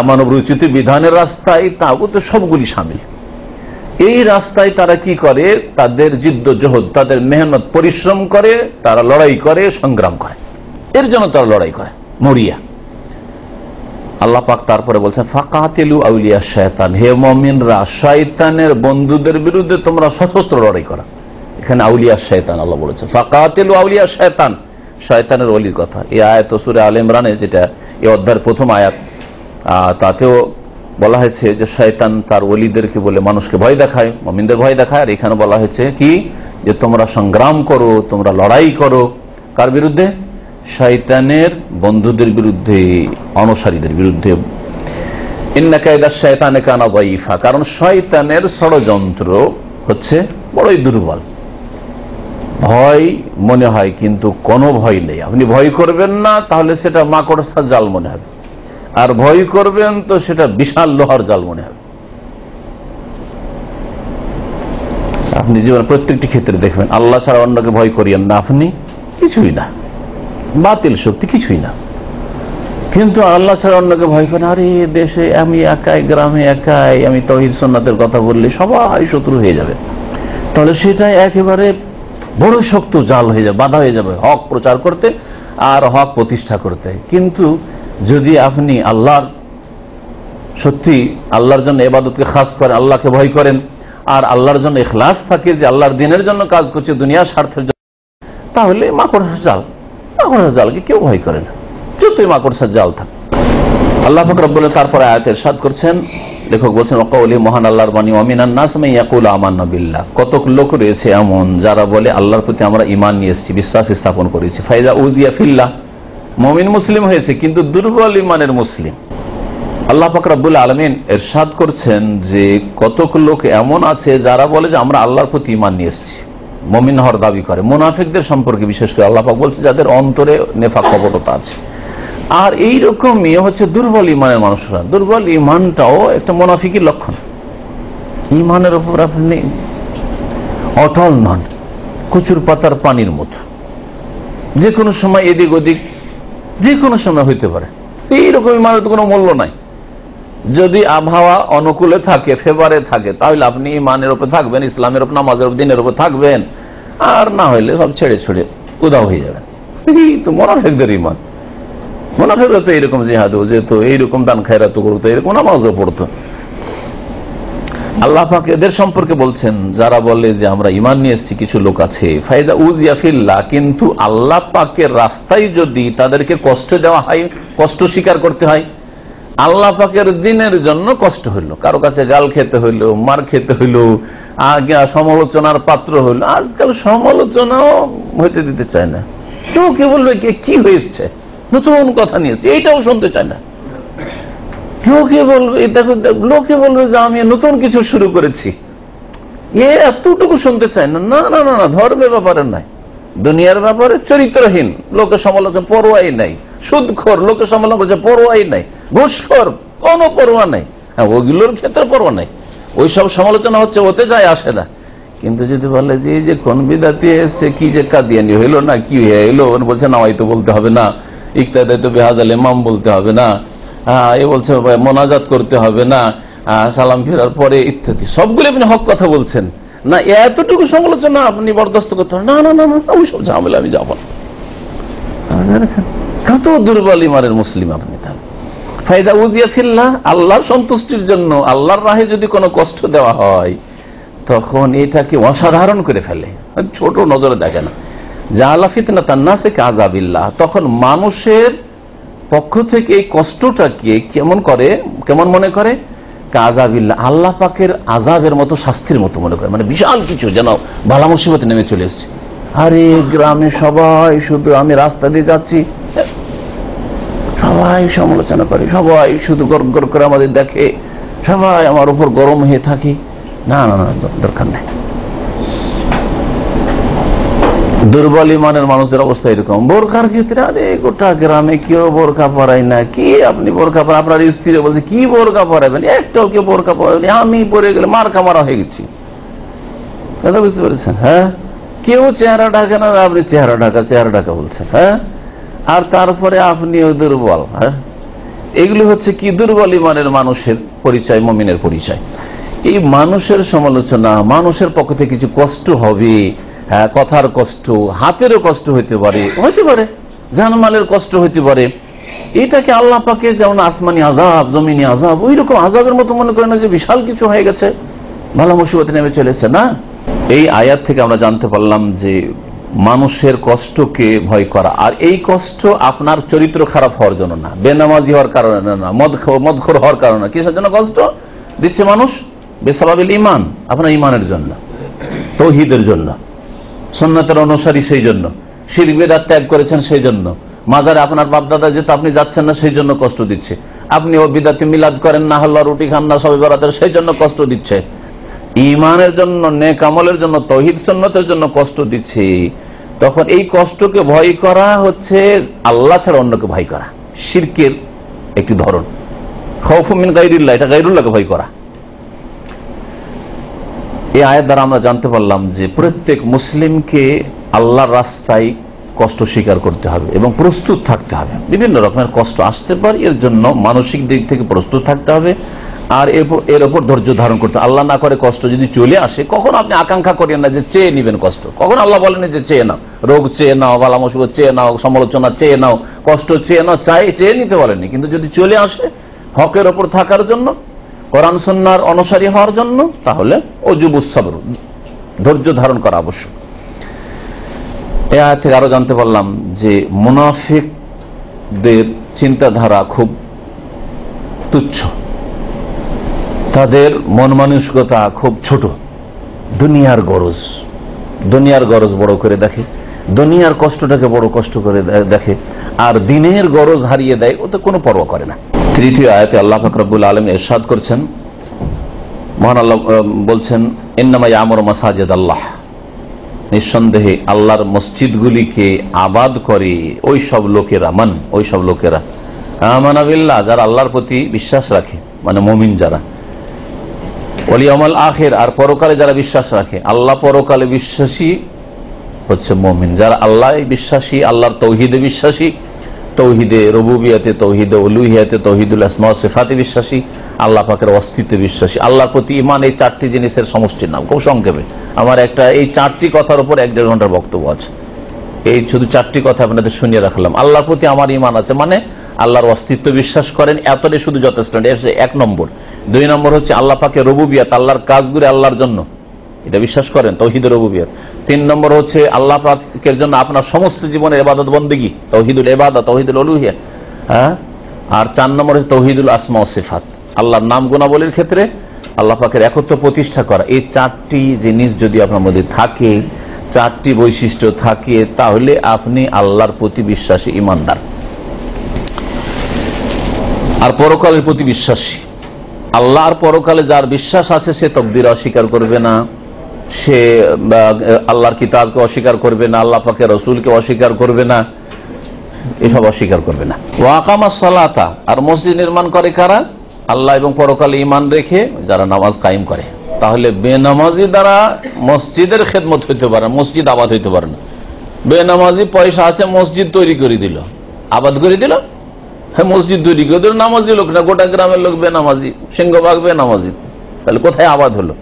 মানব রচিত বিধানের রাস্তায়, তাগুতের সবগুলি শামিল। এই রাস্তায় তারা কি করে? তাদের জিদ্দোজহদ, তাদের মেহনত, পরিশ্রম করে, তারা লড়াই করে, সংগ্রাম করে, এর জন্য তারা লড়াই করে মরিয়া। আল্লাহ পাক তারপরে বলছেন ফাকাতিলু আউলিয়া শয়তান, হে মুমিনরা শয়তানের বন্ধুদের বিরুদ্ধে তোমরা সশস্ত্র লড়াই করা। এখানে আউলিয়া শয়তান আল্লাহ বলেছে, ফাকাতিলু আউলিয়া শয়তান, শয়তানের ওলির কথা। এই আয়াত সূরা আলে ইমরানে, যেটা এই অধ্যায়ের প্রথম আয়াত, তাতেও বলা হয়েছে যে শয়তান তার ওলিদেরকে বলে মানুষকে ভয় দেখায়, মুমিনদের ভয় দেখায়। আর এখানে বলা হয়েছে কি, যে তোমরা সংগ্রাম করো, তোমরা লড়াই করো, কার বিরুদ্ধে? শয়তানের বন্ধুদের বিরুদ্ধে, অনুসারীদের বিরুদ্ধে। ইন্না কায়দা শায়তানি কানা যায়ীফা, কারণ শয়তানের ষড়যন্ত্র হচ্ছে বড়ই দুর্বল। ভয় মনে হয় কিন্তু কোনো ভয় নেই। আপনি ভয় করবেন না, তাহলে সেটা মাকড়সার জাল মনে হবে, আর ভয় করবেন তো সেটা বিশাল লোহার জাল মনে হবে। আপনি জীবনে প্রত্যেকটি ক্ষেত্রে দেখবেন, আল্লাহ ছাড়া অন্যকে ভয় করিয়েন না, আপনি কিছুই না, বাতিল শক্তি কিছুই না। কিন্তু আল্লাহ ছাড়া অন্যকে ভয় করেন, আরে দেশে আমি একাই, গ্রামে একাই, আমি তাওহীদ সুন্নাতের কথা বললে সবাই শত্রু হয়ে যাবে, তাহলে সেটাই একেবারে বড় শক্ত জাল হয়ে যাবে, বাধা হয়ে যাবে হক প্রচার করতে আর হক প্রতিষ্ঠা করতে। কিন্তু যদি আপনি আল্লাহর সত্যি আল্লাহর জন্য ইবাদতকে খাস করেন, আল্লাহকে ভয় করেন, আর আল্লাহর জন্য ইখলাস থাকে যে আল্লাহর দ্বীনের জন্য কাজ করছে, দুনিয়ার স্বার্থের জন্য, তাহলে মাকড়সার জাল, মাকড়সার জালকে কেউ ভয় করে না, যতই মাকড়সার জাল থাকে। আল্লাহ পাক রব্বুল তারপরে আয়াতে ইরশাদ করছেন, লেখক বলছেন ওয়াকাউলি, মহান আল্লাহর বাণী, ওয়ামিনান নাস মান ইয়াকুলু আমান্না বিল্লাহ, কতক লোক রয়েছে এমন যারা বলে আল্লাহর প্রতি আমরা ঈমান নিয়ে এসেছি, বিশ্বাস স্থাপন করেছি। ফাইজা উযিয়া ফিল্লাহ, মুমিন মুসলিম হয়েছে কিন্তু দুর্বল ঈমানের মুসলিম। আল্লাহ পাক রব্বুল আলামিন ইরশাদ করছেন যে কতক লোক এমন আছে যারা বলে যে আমরা আল্লাহর প্রতি ঈমান নিয়ে এসেছি, মুমিন হওয়ার দাবি করে। মুনাফিকদের সম্পর্কে বিশেষ করে আল্লাহ পাক বলছে যাদের অন্তরে নেফাক, কপটতা আছে। আর এইরকমই হচ্ছে দুর্বল ইমানের মানুষরা। দুর্বল ইমানটাও একটা মুনাফিকের লক্ষণ। ইমানের উপর আপনি অটল নন, কচুর পাতার পানির মতো, যে কোনো সময় এদিক ওদিক যে কোনো সময় হইতে পারে। এইরকম ইমানের তো কোনো মূল্য নাই। যদি আবহাওয়া অনুকূলে থাকে, ফেভারে থাকে, তাহলে আপনি ইমানের উপর থাকবেন, ইসলামের উপর, নামাজের উপর, দিনের উপর থাকবেন, আর না হইলে সব ছেড়ে ছুড়ে উধাও হয়ে যাবেন। এই তো মুনাফিকদের ইমান। মুনাফিকরা তো এইরকম জিহাদও যেত, এইরকম দান খায়রাত করতো, এরকম নামাজও পড়তো। আল্লাহ পাক এদের সম্পর্কে বলছেন যারা বলে যে আমরা ঈমান নিয়ে এসেছি, কিছু লোক আছে ফায়দা উযিয়া ফিল্লাহ, কিন্তু আল্লাহ পাকের রাস্তায় যদি তাদেরকে কষ্ট দেওয়া হয়, কষ্ট স্বীকার করতে হয়, আল্লাহ পাকের দ্বীনের জন্য কষ্ট হইল, কারো কাছে গাল খেতে হইল, মার খেতে হইল, সমালোচনার পাত্র হইল। আজকাল সমালোচনাও হইতে দিতে চায় না। লোকে বলবে কি হয়েছে, নতুন কথা নিয়ে এসছে, এইটাও শুনতে চায় না। লোকে বলবে দেখো, লোকে বলবে যে আমি নতুন কিছু শুরু করেছি, এতটুকু শুনতে চায় না। না না না না, ধর্মের ব্যাপারে নাই, দুনিয়ার ব্যাপারে চরিত্রহীন, লোকের সমালোচনা পরোয়াই নাই, সুদখোর লোকের সমালোচনা করছে পরোয়াই নাই, ঘুষখোর কোনো পরোয়া নাই, হ্যাঁ ওইগুলোর ক্ষেত্রে পরোয়া নাই, ওইসব সমালোচনা হচ্ছে, ওতে যায় আসে না। কিন্তু যদি বলে যে কোন বিদাতি এসছে, কি যে কাদিয়ানি হইলো না কি হয়ে এলো, বলছে নামাই তো বলতে হবে না, ইকতাদাই তো বেহাজাল ইমাম বলতে হবে না, এ বলছে মোনাজাত করতে হবে না, সালাম ফেরার পরে ইত্যাদি, সবগুলো আপনি হক কথা বলছেন না, এতটুকু সমালোচনা আপনি বরদাস্ত করতে হবে না, না না না ওইসব ঝামেলা আমি যাবো না। কত দুর্বল ইমানের মুসলিম আপনি। তাহলে ফায়দা উজিয়া ফিল্লাহ, আল্লাহর সন্তুষ্টির জন্য আল্লাহর রাহে যদি কোনো কষ্ট দেওয়া হয় তখন এটাকে অসাধারণ করে ফেলে, ছোট নজরে দেখে না। জাআলা ফিতনাতান নাসি কাযাবিল্লাহ, তখন মানুষের পক্ষ থেকে এই কষ্টটাকে কেমন মনে করে, কাযাবিল্লাহ, আল্লাহ পাকের আযাবের মতো, শাস্তির মতো মনে করে, মানে বিশাল কিছু যেন বালা মুসিবতে নেমে চলে এসছে। আরে গ্রামে সবাই, শুধু আমি রাস্তা দিয়ে যাচ্ছি, সবাই সমালোচনা করে, সবাই শুধু গর গর করে আমাদের দেখে, সবাই আমার উপর গরম হয়ে থাকি, না না না দরকার নেই। দুর্বল ইমানের মানুষদের অবস্থা এরকম। বোরকার ক্ষেত্রে আরে গোটা গ্রামে কেউ বোরকা পরায় না, কি আপনি বোরকা পরা, আপনার স্ত্রী বলছে কি বোরকা পরাবেন, একটাও কেউ বোরকা পরাবেন, আমি পরে গেলে মার্কা মারা হয়ে গেছি, কথা বুঝতে পেরেছেন? হ্যাঁ, কেউ চেহারা ঢাকে না, আপনি চেহারা ঢাকা বলছেন। হ্যাঁ, আর তারপরে আপনিও দুর্বল। হ্যাঁ, এগুলি হচ্ছে কি দুর্বল ইমানের মানুষের পরিচয়, মুমিনের পরিচয়। এই মানুষের সমালোচনা, মানুষের পক্ষ থেকে কিছু কষ্ট হবে, হ্যাঁ, কথার কষ্ট, হাতেরও কষ্ট হইতে পারে, জানমালের কষ্ট হইতে পারে, এটাকে আল্লাহ পাকে যেমন আসমানি আযাব, জমিনি আযাব, ওই রকম আযাবের মতো মনে করে না যে বিশাল কিছু হয়ে গেছে, ভালো মুসিবতে নেমে চলে এসছে না। এই আয়াত থেকে আমরা জানতে পারলাম যে মানুষের কষ্টকে ভয় করা, আর এই কষ্ট আপনার চরিত্র খারাপ হওয়ার জন্য না, বেনামাজি হওয়ার কারণে না, মদখোর হওয়ার কারণে না। কিসের জন্য কষ্ট দিচ্ছে মানুষ? বেসাবাবিল ঈমান, আপনার ঈমানের জন্য, তাওহীদের জন্য, সুন্নাতের অনুসারী সেই জন্য, শিরক বিদআত ত্যাগ করেছেন সেই জন্য, মাজারে আপনার বাপদাদা যেহেতু আপনি যাচ্ছেন না সেই জন্য কষ্ট দিচ্ছে, আপনি ও বিদাতি মিলাদ করেন না, হাল্লা রুটি খান না, শবে বরাতের সেই জন্য কষ্ট দিচ্ছে। ঈমানের জন্য, নেক আমলের জন্য, তাওহীদ সুন্নতের জন্য কষ্ট দিচ্ছে। তখন এই কষ্টকে ভয় করা হচ্ছে আল্লাহ ছাড়া অন্যকে ভয় করা, শিরকের একটি ধরন। খাউফু মিন গায়রিল্লাহ, এটা গায়রুল্লাহকে ভয় করা। এই আয়াত দ্বারা আমরা জানতে পারলাম যে প্রত্যেক মুসলিমকে আল্লাহর রাস্তায় কষ্ট স্বীকার করতে হবে এবং প্রস্তুত থাকতে হবে। বিভিন্ন রকমের কষ্ট আসতে পারে, এর জন্য মানসিক দিক থেকে প্রস্তুত থাকতে হবে, আর এর ওপর ধৈর্য ধারণ করতে। আল্লাহ না করে কষ্ট যদি চলে আসে, কখন আপনি আকাঙ্ক্ষা করেন না যে চেয়ে নিবেন কষ্ট, কখন আল্লাহ বলেন যে চেয়ে নাও, রোগ চেয়ে নাও, বালা মুসিবত চেয়ে নাও, সমালোচনা চেয়ে নাও, কষ্ট চেয়ে নাও, চেয়ে নিতে বলেনি। কিন্তু যদি চলে আসে হকের ওপর থাকার জন্য, কোরআন সুন্নাহর অনুসারী হওয়ার জন্য, তাহলে ওজুবুস সবর, ধৈর্য ধারণ করা আবশ্যক। এই আয়াত থেকে আরো জানতে পারলাম যে মুনাফিকদের চিন্তাধারা খুব তুচ্ছ, তাদের মন মানসিকতা খুব ছোট, দুনিয়ার গরজ বড় করে দেখে, দুনিয়ার কষ্টটাকে বড় কষ্ট করে দেখে, আর দিনের গরজ হারিয়ে দেয়, ওতে কোনো পরোয়া করে না। তৃতীয় আয়াতে আল্লাহ পাক রব্বুল আলামিন ইরশাদ করছেন, মহান আল্লাহ বলছেন, ইন্নামা ইয়ামুরু মাসাজিদ আল্লাহ, নিঃসন্দেহে আল্লাহর মসজিদগুলিকে আবাদ করে ওই সব লোকেরা আমানা বিল্লাহ, যারা আল্লাহর প্রতি বিশ্বাস রাখে, মানে মুমিন যারা, ওয়াল ইয়াউমিল আখির, আর পরকালে যারা বিশ্বাস রাখে। আল্লাহ পরকালে বিশ্বাসী হচ্ছে মুমিন, যারা আল্লাহ বিশ্বাসী, আল্লাহর তাওহীদে বিশ্বাসী, তাওহীদে রুবুবিয়তে, তাওহীদে উলুহিয়াতে, তাওহীদুল আসমা ওয়াস সিফাতে বিশ্বাসী, আল্লাহ পাকের অস্তিত্বে বিশ্বাসী, আল্লাহর প্রতি ঈমান। এই চারটি জিনিসের সমষ্টির নাম। খুব সংক্ষেপে আমার এই চারটি কথার উপর 1-1.5 ঘন্টার বক্তব্য আছে। এই শুধু চারটি কথা আপনাদের শুনিয়ে রাখলাম। আল্লাহর প্রতি আমার ঈমান আছে, মানে আল্লাহর অস্তিত্ব বিশ্বাস করেন, এতটাই শুধু যথেষ্ট। 1 নম্বর। 2 নম্বর হচ্ছে আল্লাহ পাকের রুবুবিয়ত, আল্লাহর কাজগুলো আল্লাহর জন্য, এটা বিশ্বাস করেন, তাওহীদুর রুবুবিয়ত। 3 নম্বর হচ্ছে আল্লাহ পাকের জন্য আপনার সমস্ত জীবনের ইবাদত বন্দেগী, তাওহীদুল ইবাদত, তাওহীদুল উলুহিয়া। হ্যাঁ, আর 4 নম্বর হচ্ছে তাওহীদুল আসমা ওয়াস সিফাত, আল্লাহর নাম গুণাবলীর ক্ষেত্রে আল্লাহ পাকের একত্ব প্রতিষ্ঠা করা। এই 4টি জিনিস যদি আপনার মধ্যে থাকে, 4টি বৈশিষ্ট্য থাকে, তাহলে আপনি আল্লাহর প্রতি বিশ্বাসী, ঈমানদার। আর পরকালের প্রতি বিশ্বাসী, আল্লাহর পরকালে যার বিশ্বাস আছে সে তাকদীর অস্বীকার করবে না, সে আল্লাহর কিতাবকে অস্বীকার করবে না, আল্লাহ পাকের রসুলকে অস্বীকার করবে না, এসব অস্বীকার করবে না। ওয়া আকামাস সালাতা, আর মসজিদ নির্মাণ করে কারা? আল্লাহ এবং পরকালে ঈমান রেখে যারা নামাজ কায়েম করে। তাহলে বেনামাজি দ্বারা মসজিদের খেদমত হইতে পারে না, মসজিদ আবাদ হইতে পারে না। বেনামাজি পয়সা আছে, মসজিদ তৈরি করে দিল, আবাদ করে দিল, হ্যাঁ মসজিদ তৈরি করে দিল, নামাজি লোক না, গোটা গ্রামের লোক বেনামাজি, সিংহভাগ বেনামাজি, তাহলে কোথায় আবাদ হলো?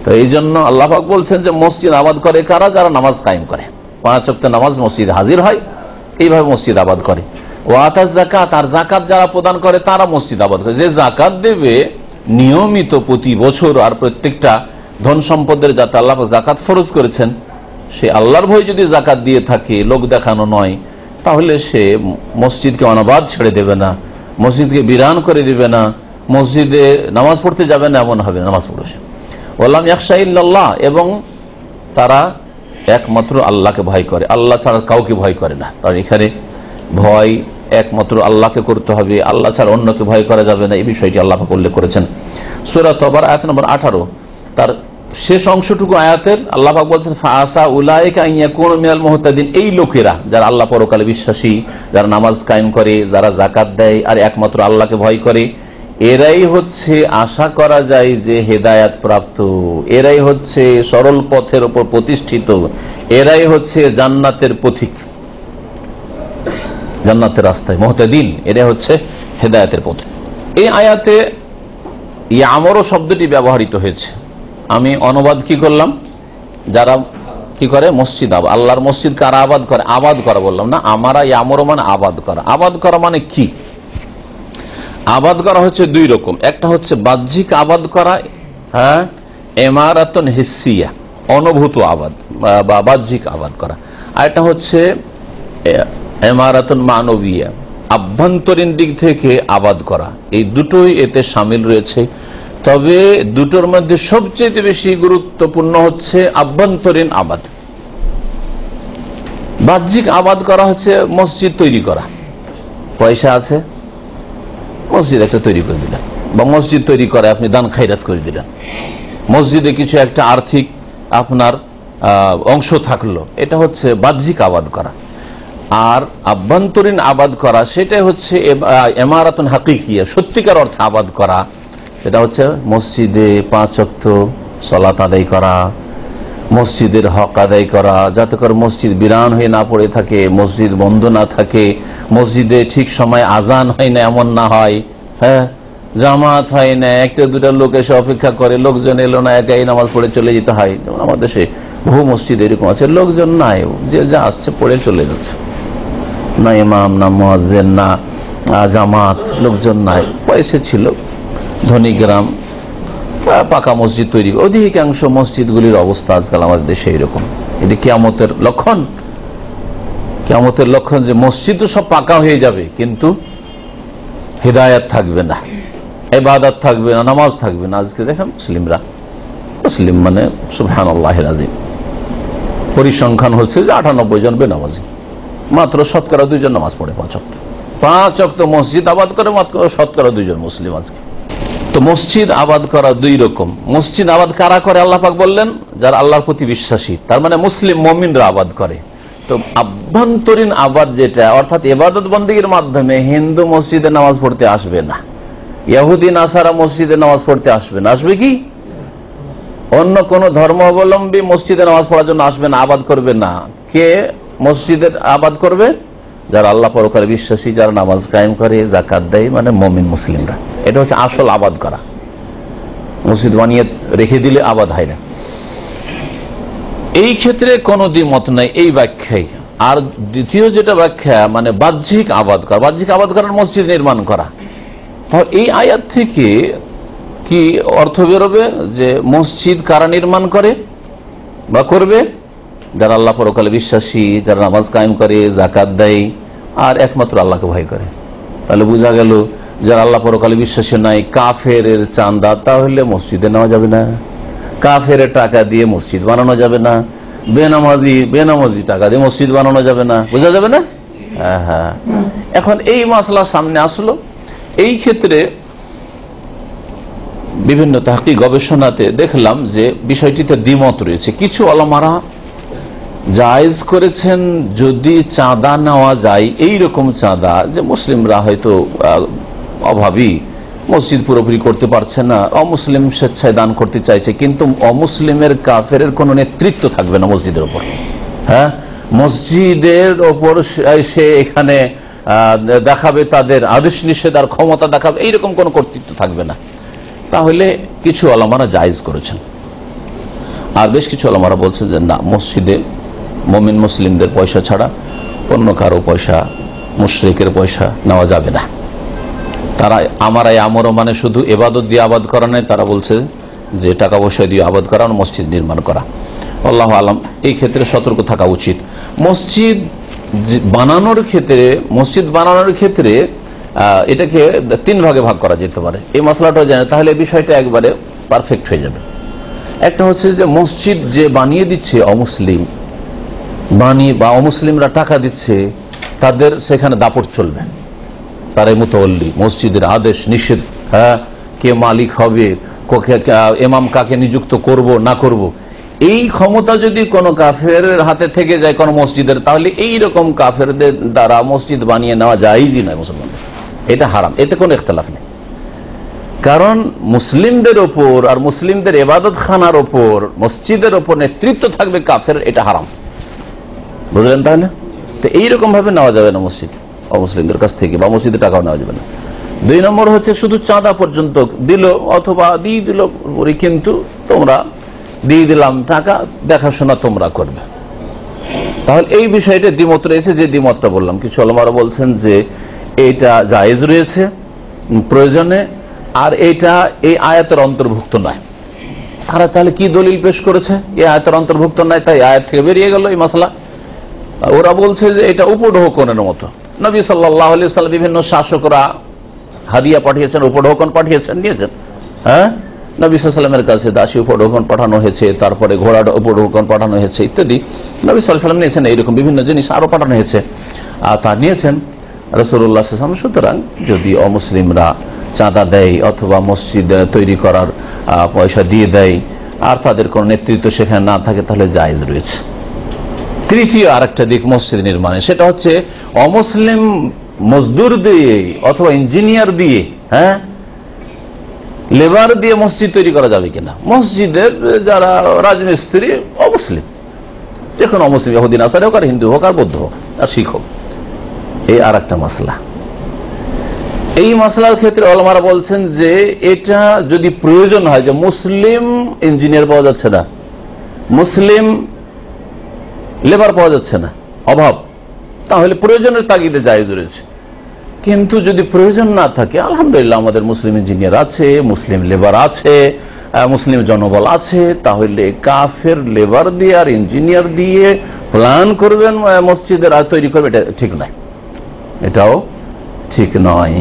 তো এই জন্য আল্লাহ পাক বলছেন যে মসজিদ আবাদ করে কারা? যারা নামাজ কায়েম করে, 5 ওয়াক্ত নামাজ মসজিদ হাজির হয়, এইভাবে মসজিদ আবাদ করে। ওয়াতাজ যাকাত, আর যাকাত যারা প্রদান করে তারা মসজিদ আবাদ করে। যে যাকাত দেবে নিয়মিত প্রতি বছর, আর প্রত্যেকটা ধন সম্পদের যাতে আল্লাহ যাকাত ফরজ করেছেন, সে আল্লাহর ভয় যদি যাকাত দিয়ে থাকে, লোক দেখানো নয়, তাহলে সে মসজিদকে অনাবাদ ছেড়ে দেবে না, মসজিদকে বিরান করে দিবে না, মসজিদে নামাজ পড়তে যাবে না, এমন হবে নামাজ পড়েছে। ওয়ালাম ইয়াখশা ইল্লাল্লাহ, এবং তারা একমাত্র আল্লাহকে ভয় করে, আল্লাহ ছাড়া কাউকে ভয় করে না। তার এখানে ভয় একমাত্র আল্লাহকে করতে হবে, আল্লাহ ছাড়া অন্যকে ভয় করা যাবে না, এই বিষয়টি আল্লাহ পাক উল্লেখ করেছেন সূরা তওবার আয়াত নম্বর 18, তার শেষ অংশটুকু আয়াতের আল্লাহ পাক বলছেন ফাআসা উলাইকা আন ইয়াকুনু মিনাল মুহতাদিন, এই লোকেরা যারা আল্লাহ পরকালে বিশ্বাসী, যারা নামাজ কায়েম করে, যারা যাকাত দেয়, আর একমাত্র আল্লাহকে ভয় করে, এরাই হচ্ছে আশা করা যায় যে হেদায়াত প্রাপ্ত, এরাই হচ্ছে সরল পথের উপর প্রতিষ্ঠিত, এরাই হচ্ছে জান্নাতের পথিক, জান্নাতের রাস্তায় মুহতাদিন, এরাই হচ্ছে হেদায়াতের পথ। এই আয়াতে ইয়ামরু শব্দটি ব্যবহৃত হয়েছে। আমি অনুবাদ কি করলাম? যারা কি করে মসজিদ আল্লাহর মসজিদ কারা আবাদ করে, আবাদ করা বললাম না, আমারা ইয়ামরু মানে আবাদ করা। আবাদ করা মানে কি? আবাদ করা হচ্ছে 2 রকম। একটা হচ্ছে বাহ্যিক আবাদ করা, হ্যাঁ, ইমারাতুন হিসিয়া, অনুভূত আবাদ বা বাহ্যিক আবাদ করা। আর এটা হচ্ছে ইমারাতুন মানবিয়া, আভ্যন্তরীণ দিক থেকে আবাদ করা। এই দুটোই এতে শামিল রয়েছে। তবে দুটোর মধ্যে সবচেয়ে বেশি গুরুত্বপূর্ণ হচ্ছে আভ্যন্তরীণ আবাদ। বাহ্যিক আবাদ করা হচ্ছে মসজিদ তৈরি করা, পয়সা আছে, মসজিদ একটা তৈরি করে দিলেন, বা মসজিদ তৈরি করে আপনি দান খায়রাত করে দিলেন, মসজিদে কিছু একটা আর্থিক আপনার অংশ থাকলো, এটা হচ্ছে বাহ্যিক আবাদ করা। আর আভ্যন্তরীণ আবাদ করা সেটাই হচ্ছে ইমারাতুন হাকিকিয়া, সত্যিকার অর্থে আবাদ করা। এটা হচ্ছে মসজিদে 5 ওয়াক্ত সালাত আদায় করা, মসজিদের হক আদায় করা, যাতে করে মসজিদ বিরান হয়ে না পড়ে থাকে, মসজিদ বন্ধ না থাকে, মসজিদে ঠিক সময় আজান হয় না এমন না হয়, হ্যাঁ, জামাত হয় না, 1-2 লোক এসে অপেক্ষা করে, লোকজন এলো না, একাই নামাজ পড়ে চলে যেতে হয়। যেমন আমাদের দেশে বহু মসজিদ এরকম আছে, লোকজন নাই, যে যা আসছে পড়ে চলে যাচ্ছে, না ইমাম, না মুয়াজ্জিন, না জামাত, লোকজন নাই। পয়সা ছিল, ধনী গ্রাম, পাকা মসজিদ তৈরি। অধিকাংশ মসজিদগুলির অবস্থা আজকাল আমাদের দেশে এরকম। এটি কিয়ামতের লক্ষণ, কিয়ামতের লক্ষণ যে মসজিদ তো সব পাকা হয়ে যাবে, কিন্তু হিদায়াত থাকবে না, ইবাদত থাকবে না, নামাজ থাকবে না। আজকে দেখেন মুসলিমরা, মুসলিম মানে সুবহানাল্লাহিল আযীম, পরিসংখ্যান হচ্ছে যে 98 জন বেনামাজি, মাত্র শতকরা 2 জন নামাজ পড়ে 5 ওয়াক্ত। 5 ওয়াক্ত মসজিদ আবাদ করে মাত্র শতকরা 2 জন মুসলিম আজকে। তো মসজিদ আবাদ করা 2 রকম। মসজিদ আবাদ কারা করে? আল্লাহ পাক বললেন যারা আল্লাহর প্রতি বিশ্বাসী, তার মানে মুসলিম মুমিনরা আবাদ করে। তো আভ্যন্তরীণ আবাদ যেটা, অর্থাৎ ইবাদত বন্দেগীর মাধ্যমে হিন্দু মসজিদে নামাজ পড়তে আসবে না, ইহুদি নাসারা মসজিদে নামাজ পড়তে আসবে না। আসবে কি? অন্য কোন ধর্মাবলম্বী মসজিদে নামাজ পড়ার জন্য আসবে না, আবাদ করবে না। কে মসজিদের আবাদ করবে? যারা আল্লাহ পরকালে বিশ্বাসী, যারা নামাজ কায়েম করে, যাকাত দেয়, মানে মুমিন মুসলিমরা। এটা হচ্ছে আসল আবাদ করা। মসজিদ বানিয়ে রেখে দিলে আবাদ হয় না। এই ক্ষেত্রে কোনো দ্বিমত নাই এই ব্যাখ্যায়। আর দ্বিতীয় যেটা ব্যাখ্যা, মানে বাহ্যিক আবাদ করা, বাহ্যিক আবাদ করার মসজিদ নির্মাণ করা। তাহলে এই আয়াত থেকে কি অর্থ বেরোবে যে মসজিদ কারা নির্মাণ করে বা করবে? যারা আল্লাহ পরকালে বিশ্বাসী, যারা নামাজ কায়েম করে, যাকাত দেয়, আর একমাত্র আল্লাহকে ভয় করে। তাহলে বোঝা গেল যারা আল্লাহ পরকালে বিশ্বাসী নাই, কাফের চাঁদা, তাহলে মসজিদে নেওয়া যাবে না, কাফের টাকা দিয়ে মসজিদ বানানো যাবে না, বেনামাজি টাকা দিয়ে মসজিদ বানানো যাবে না। বোঝা যাবে না? হ্যাঁ। এখন এই মাসলা সামনে আসলো। এই ক্ষেত্রে বিভিন্ন তাহকিক গবেষণাতে দেখলাম যে বিষয়টিতে দ্বিমত রয়েছে। কিছু ওলামারা জায়েজ করেছেন যদি চাঁদা নেওয়া যায়, এই রকম চাঁদা যে মুসলিমরা হয়তো অভাবী, মসজিদ পুরোপুরি করতে পারছে না, অমুসলিম স্বেচ্ছায় দান করতে চাইছে, কিন্তু অমুসলিমের কাফের কোনো নেতৃত্ব থাকবে না মসজিদের ওপর। হ্যাঁ, মসজিদের ওপর সে এখানে দেখাবে তাদের আদেশ নিষেধ আর ক্ষমতা দেখাবে, এইরকম কোনো কর্তৃত্ব থাকবে না। তাহলে কিছু ওলামারা জায়েজ করেছেন, আর বেশ কিছু ওলামারা বলছে যে না, মসজিদে মুমিন মুসলিমদের পয়সা ছাড়া অন্য কারো পয়সা, মুশরিকের পয়সা নেওয়া যাবে না। তারা আমারও মানে শুধু এবাদত দিয়ে আবাদ করা নয়, তারা বলছে যে টাকা পয়সা দিয়ে আবাদ করা, মসজিদ নির্মাণ করা। আল্লাহু আলাম, এই ক্ষেত্রে সতর্ক থাকা উচিত। মসজিদ বানানোর ক্ষেত্রে এটাকে 3 ভাগে ভাগ করা যেতে পারে। এই মশলাটাও জানে, তাহলে বিষয়টা একবারে পারফেক্ট হয়ে যাবে। একটা হচ্ছে যে মসজিদ যে বানিয়ে দিচ্ছে অমুসলিম, বা অমুসলিমরা টাকা দিচ্ছে, তাদের সেখানে দাপট চলবে। তারাই মুতাওয়াল্লি, মসজিদের আদেশ নিষেধ, হ্যাঁ, কে মালিক হবে, ইমাম কাকে নিযুক্ত করব না করব, এই ক্ষমতা যদি কোনো কাফের হাতে থেকে যায় কোনো মসজিদের, তাহলে এই রকম কাফেরদের দ্বারা মসজিদ বানিয়ে নেওয়া জায়েজই নয় মুসলমানদের, এটা হারাম, এতে কোনো ইখতিলাফ নেই। কারণ মুসলিমদের ওপর আর মুসলিমদের ইবাদত খানার ওপর, মসজিদের ওপর নেতৃত্ব থাকবে কাফের, এটা হারাম। বুঝলেন? তাহলে তো এইরকম ভাবে নেওয়া যাবে না মসজিদ অমুসলিমদের কাছ থেকে, বা মসজিদে টাকাও নেওয়া যাবে না। 2 নম্বর হচ্ছে শুধু চাঁদা পর্যন্ত দিল অথবা দিয়ে দিল, কিন্তু তোমরা দিয়ে দিলাম টাকা, দেখাশোনা তোমরা করবে। তাহলে এই বিষয়টা দ্বিমত রয়েছে, যে দ্বিমতটা বললাম। কিছু ওলামারা বলছেন যে এটা জায়েজ রয়েছে প্রয়োজনে, আর এটা এই আয়াতের অন্তর্ভুক্ত নয়। তারা তাহলে কি দলিল পেশ করেছে? এই আয়াতের অন্তর্ভুক্ত নয়, তাই আয়াত থেকে বেরিয়ে গেল এই মাসলা। ওরা বলছে যে এটা উপঢৌকনের মতো। নবী সাল্লাল্লাহু আলাইহি ওয়াসাল্লাম বিভিন্ন শাসকরা হাদিয়া পাঠিয়েছেন, উপঢৌকন পাঠিয়েছেন, নিয়েছেন। হ্যাঁ, নবী সাল্লাল্লাহু আলাইহি ওয়াসাল্লামের কাছে দাসী উপঢৌকন পাঠানো হয়েছে, তারপরে ঘোড়া উপঢৌকন পাঠানো হয়েছে ইত্যাদি। নবী সাল্লাল্লাহু আলাইহি ওয়াসাল্লাম নিয়েছেন, এইরকম বিভিন্ন জিনিস আরো পাঠানো হয়েছে, আর তা নিয়েছেন রাসূলুল্লাহ সাল্লাল্লাহু আলাইহি ওয়াসাল্লাম। সুতরাং যদি অমুসলিমরা চাঁদা দেয় অথবা মসজিদ তৈরি করার পয়সা দিয়ে দেয়, আর তাদের কোন নেতৃত্ব সেখানে না থাকে, তাহলে জায়েজ রয়েছে। তৃতীয় আরেকটা দিক মসজিদ নির্মাণে, সেটা হচ্ছে অমুসলিম মজদুর দিয়ে অথবা ইঞ্জিনিয়ার দিয়ে, হ্যাঁ, লেবার দিয়ে মসজিদ তৈরি করা যাবে কিনা। মসজিদের যারা রাজমিস্ত্রি অমুসলিম, যে কোনো অমুসলিম, ইহুদি নাসারি হোক, আর হিন্দু হোক, আর বৌদ্ধ হোক, আর শিখ হোক, এই আর একটা মাসলা। এই মাসলার ক্ষেত্রে ওলামারা বলছেন যে এটা যদি প্রয়োজন হয়, যে মুসলিম ইঞ্জিনিয়ার পাওয়া যাচ্ছে না, মুসলিম লেবার পাওয়া যাচ্ছে না, অভাব, তাহলে প্রয়োজনের তাগিদে জায়েজ রয়েছে। কিন্তু যদি প্রয়োজন না থাকে, আলহামদুলিল্লাহ আমাদের মুসলিম ইঞ্জিনিয়ার আছে, মুসলিম লেবার আছে, মুসলিম জনবল আছে, তাহলে কাফের লেবার দিয়ে আর ইঞ্জিনিয়ার দিয়ে প্ল্যান করবেন মসজিদের আর তৈরি করবে, এটা ঠিক নয়, এটাও ঠিক নয়।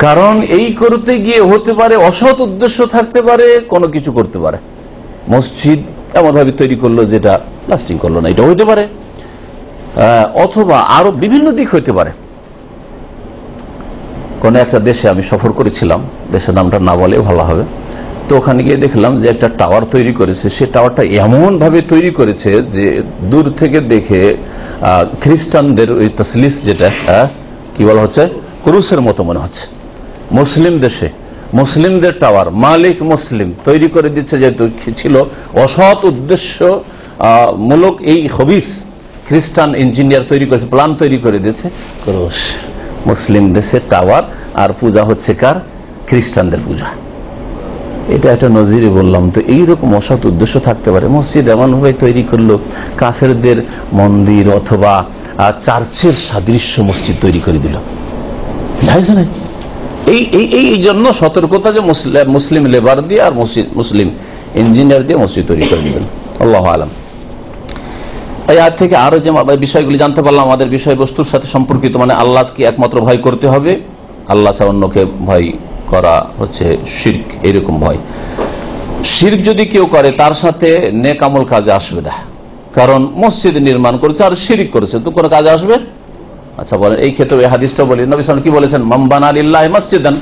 কারণ এই করতে গিয়ে হতে পারে অসৎ উদ্দেশ্য থাকতে পারে, কোনো কিছু করতে পারে, মসজিদ এমন ভাবে তৈরি করলো যেটা লাস্টিং করলো না, এটা হইতে পারে। অথবা আরো বিভিন্ন দিক হইতে পারে। কোন একটা দেশে আমি সফর করেছিলাম, দেশের নামটা না বলে ভালো হবে, তো ওখানে গিয়ে দেখলাম যে একটা টাওয়ার তৈরি করেছে। সে টাওয়ারটা এমন ভাবে তৈরি করেছে যে দূর থেকে দেখে খ্রিস্টানদের ওই তসলিস, যেটা কি বলা হচ্ছে, ক্রুসের মতো মনে হচ্ছে। মুসলিম দেশে মুসলিমদের টাওয়ার, মালিক মুসলিম, তৈরি করে দিচ্ছে, যেহেতু ছিল অসৎ উদ্দেশ্য মূলক, এই হবিস খ্রিস্টান ইঞ্জিনিয়ার তৈরি করেছে, প্ল্যান তৈরি করে দিয়েছে ক্রুশ। মুসলিম দেশের টাওয়ার, আর পূজা হচ্ছে কার? খ্রিস্টানদের পূজা। এটা একটা নজিরে বললাম। তো এইরকম অসৎ উদ্দেশ্য থাকতে পারে। মসজিদ এমনভাবে তৈরি করলো, কাফেরদের মন্দির অথবা চার্চের সাদৃশ্য মসজিদ তৈরি করে দিল, জায়েজ না। এই জন্য সতর্কতা, যে মুসলিম লেবার দিয়ে আর মুসলিম ইঞ্জিনিয়ার দিয়ে মসজিদ তৈরি করে দিবেন। আল্লাহু আলাম। এই আয়াত থেকে আরো যে বিষয়গুলি জানতে পারলাম আমাদের বিষয়বস্তুর সাথে সম্পর্কিত, মানে আল্লাহকে একমাত্র ভয় করতে হবে, আল্লাহ ছাড়া অন্যকে ভয় করা হচ্ছে শিরক, এরকম ভয়। শিরক যদি কেউ করে, তার সাথে নেক আমল কাজে আসবে না, কারণ মসজিদ নির্মাণ করেছে আর শিরক করেছে, তো কোনো কাজে আসবে? আচ্ছা বলেন, এই ক্ষেত্রে এই হাদিসটা বলি, নবী সাল্লাল্লাহু আলাইহি ওয়াসাল্লাম কি বলেছেন? মান বানা লিল্লাহি মসজিদান,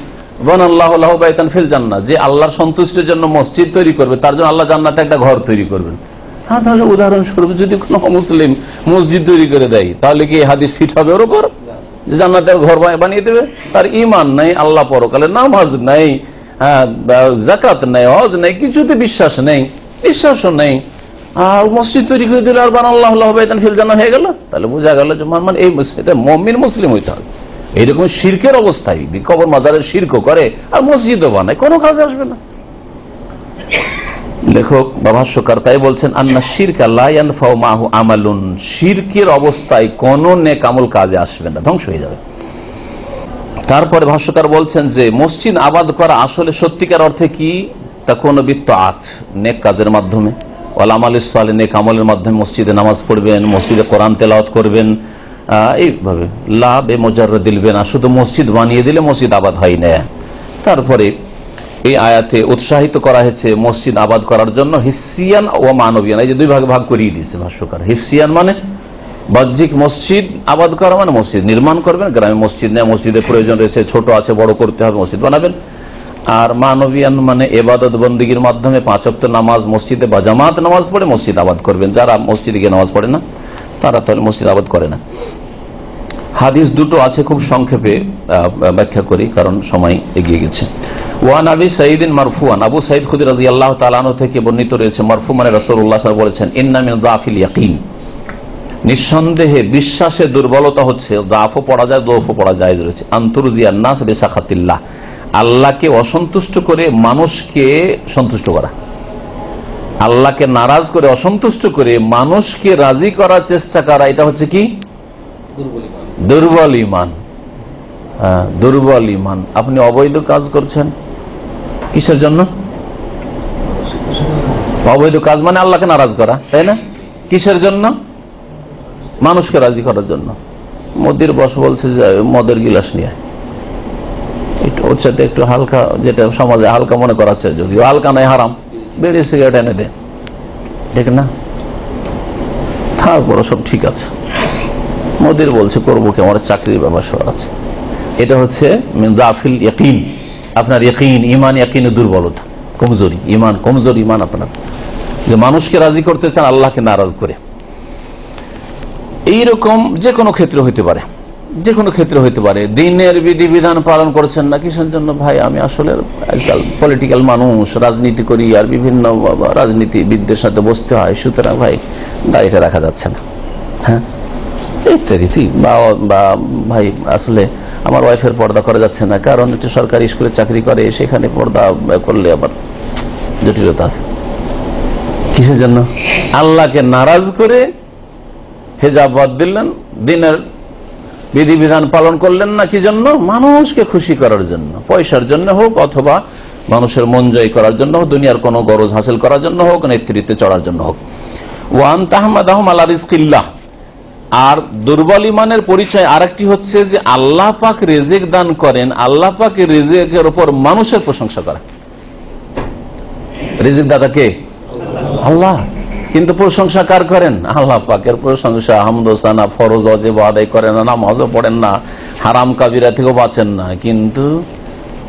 বানাল্লাহু লাহু বাইতান ফিল জান্নাহ, যে আল্লাহর সন্তুষ্টির জন্য মসজিদ তৈরি করবে তার জন্য আল্লাহ জান্নাতে একটা ঘর তৈরি করবেন। হ্যাঁ, তাহলে উদাহরণস্বরূপ যদি কোনো মুসলিম মসজিদ তৈরি করে দেয় তাহলে কি হাদিস ফিট হবে ওর উপর যে জান্নাতের ঘর বানিয়ে দেবে? তার ঈমান নাই, আল্লাহ পরকালে নামাজ নাই, যাকাত নাই, হজ নাই, কিছুতে বিশ্বাস নেই, বিশ্বাসও নেই, আর মসজিদ তৈরি করে দিলে আর বানাল্লাহু লাহু বাইতান ফিল জান্নাহ হয়ে গেল। তাহলে বোঝা গেল যে মানে এই মুমিন মুসলিম হইতে হবে। এইরকম শিরকের অবস্থায় কবর মাজারের শিরকও করে আর মসজিদও বানায়, কোনো কাজে আসবে না। লেখক বা ভাষ্যকার তাই বলছেন, আন্না শিরকা লা ইয়ানফাউ মাহু আমালুন, শিরকের অবস্থায় কোন নেক আমল কাজে আসবে না, ধ্বংস হয়ে যাবে। তারপরে ভাষ্যকার বলছেন যে মসজিদ আবাদ করা আসলে সত্যিকার অর্থে কি, তা কোন বিত্তাত নেক কাজের মাধ্যমে, ওয়াল আমালিস সালিহ নেক আমলের মাধ্যমে মসজিদে নামাজ পড়বেন, মসজিদে কোরআন তেলাওয়াত করবেন, এইভাবে লা বেমুজাররাদিল বিনা, শুধু মসজিদ বানিয়ে দিলে মসজিদ আবাদ হয় না। তারপরে এই আয়াতে উৎসাহিত করা হয়েছে মসজিদ আবাদ করার জন্য হিসিয়ান ও মানবিয়ান, এই যে দুই ভাগে ভাগ করিয়ে দিয়েছে ভাষ্যকার। হিসিয়ান মানে বাহ্যিক মসজিদ আবাদ করা, মানে মসজিদ নির্মাণ করবেন, গ্রামে মসজিদ নেই, মসজিদের প্রয়োজন রয়েছে, ছোট আছে বড় করতে হবে, মসজিদ বানাবেন। আর মানবিয়ান মানে এবাদত বন্দিগির মাধ্যমে 5 ওয়াক্ত নামাজ মসজিদে বা জামাত নামাজ পড়ে মসজিদ আবাদ করবেন। যারা মসজিদে গিয়ে নামাজ পড়ে না তারা তাহলে মসজিদ আবাদ করে না। হাদিস দুটো আছে, খুব সংক্ষেপে ব্যাখ্যা করি কারণ সময় এগিয়ে গেছে। ওয়ান আবি সাঈদিন মারফুআন, আবু সাঈদ খুদরী রাদিয়াল্লাহু তাআলা আনহু থেকে বর্ণিত রয়েছে, মারফু মানে রাসূলুল্লাহ সাল্লাল্লাহু আলাইহি ওয়াসাল্লাম বলেছেন, ইন্না মিন যাফিল ইয়াকিন, নিঃসন্দেহে বিশ্বাসের দুর্বলতা হচ্ছে, যাফও পড়া যায়, দৌফও পড়া যায় রয়েছে, আনতুরজিয়ান নাস বিসাখাতিল্লাহ, আল্লাহকে অসন্তুষ্ট করে মানুষকে সন্তুষ্ট করা, আল্লাহকে নারাজ করে অসন্তুষ্ট করে মানুষকে রাজি করার চেষ্টা করা, এটা হচ্ছে কি দুর্বল ঈমান। দুর্বল ঈমান। আপনি অবৈধ কাজ করছেন কিসের জন্য? অবৈধ কাজ মানে আল্লাহকে নারাজ করা, তাই না? কিসের জন্য? মানুষকে রাজি করার জন্য। মোদির বস বলছে যে মদের গিলাস নিয়ে ওর সাথে একটু হালকা, যেটা সমাজে হালকা মনে করাচ্ছে, যদিও হালকা নাই, হারাম, বেড়ে সিগারেট এনে দে, ঠিক না? তারপরে সব ঠিক আছে। মোদির বলছে করবো কি, আমার চাকরির ব্যবসা আছে। এটা হচ্ছে মিনজাফিল ইয়াকিন, আপনার ইয়াকিন, ইমান ইয়াকিনের দুর্বলতা, কমজোরি, ইমান কমজোরি, ইমান আপনার, যে মানুষকে রাজি করতে চান আল্লাহকে নারাজ করে। এইরকম যে কোনো ক্ষেত্রে হইতে পারে, যে কোনো ক্ষেত্রে হইতে পারে। দিনের বিধিবিধান পালন করছেন না, কিসের জন্য? ভাই আমি আসলে আজকাল পলিটিক্যাল মানুষ, রাজনীতি করি আর বিভিন্ন রাজনীতিবিদদের সাথে বসতে হয়, সুতরাং ভাই দায়িত্ব রাখা যাচ্ছে না, হ্যাঁ ইত্যাদি। বা ভাই আসলে আমার ওয়াইফের পর্দা করা যাচ্ছে না, কারণ একটু সরকারি স্কুলে চাকরি করে, সেখানে পর্দা করলে আবার জটিলতা আছে। কিসের জন্য? আল্লাহকে নারাজ করে হেজাব বাদ দিলেন, দিনের বিধিবিধান পালন করলেন না, কি জন্য? মানুষকে খুশি করার জন্য, পয়সার জন্য হোক অথবা মানুষের মন জয় করার জন্য হোক, দুনিয়ার কোনো গরজ হাসিল করার জন্য হোক, নেতৃত্বে চড়ার জন্য হোক। ওয়ান তাহমাদাহুম আলা রিজকিল্লাহ, আর দুর্বল ঈমানের পরিচয় আরেকটি হচ্ছে যে আল্লাহ পাক রিজিক দান করেন, আল্লাহ পাক রিজিকের উপর মানুষের প্রশংসা করা। রিজিক দাতা কে? আল্লাহ, কিন্তু প্রশংসা কার করেন? আল্লাহ পাকের প্রশংসা, হামদ ও সানা, ফরজ ওয়াজিব আদায় করেন না, নামাজও পড়েন না, হারাম কাবিরা থেকেও বাঁচেন না, কিন্তু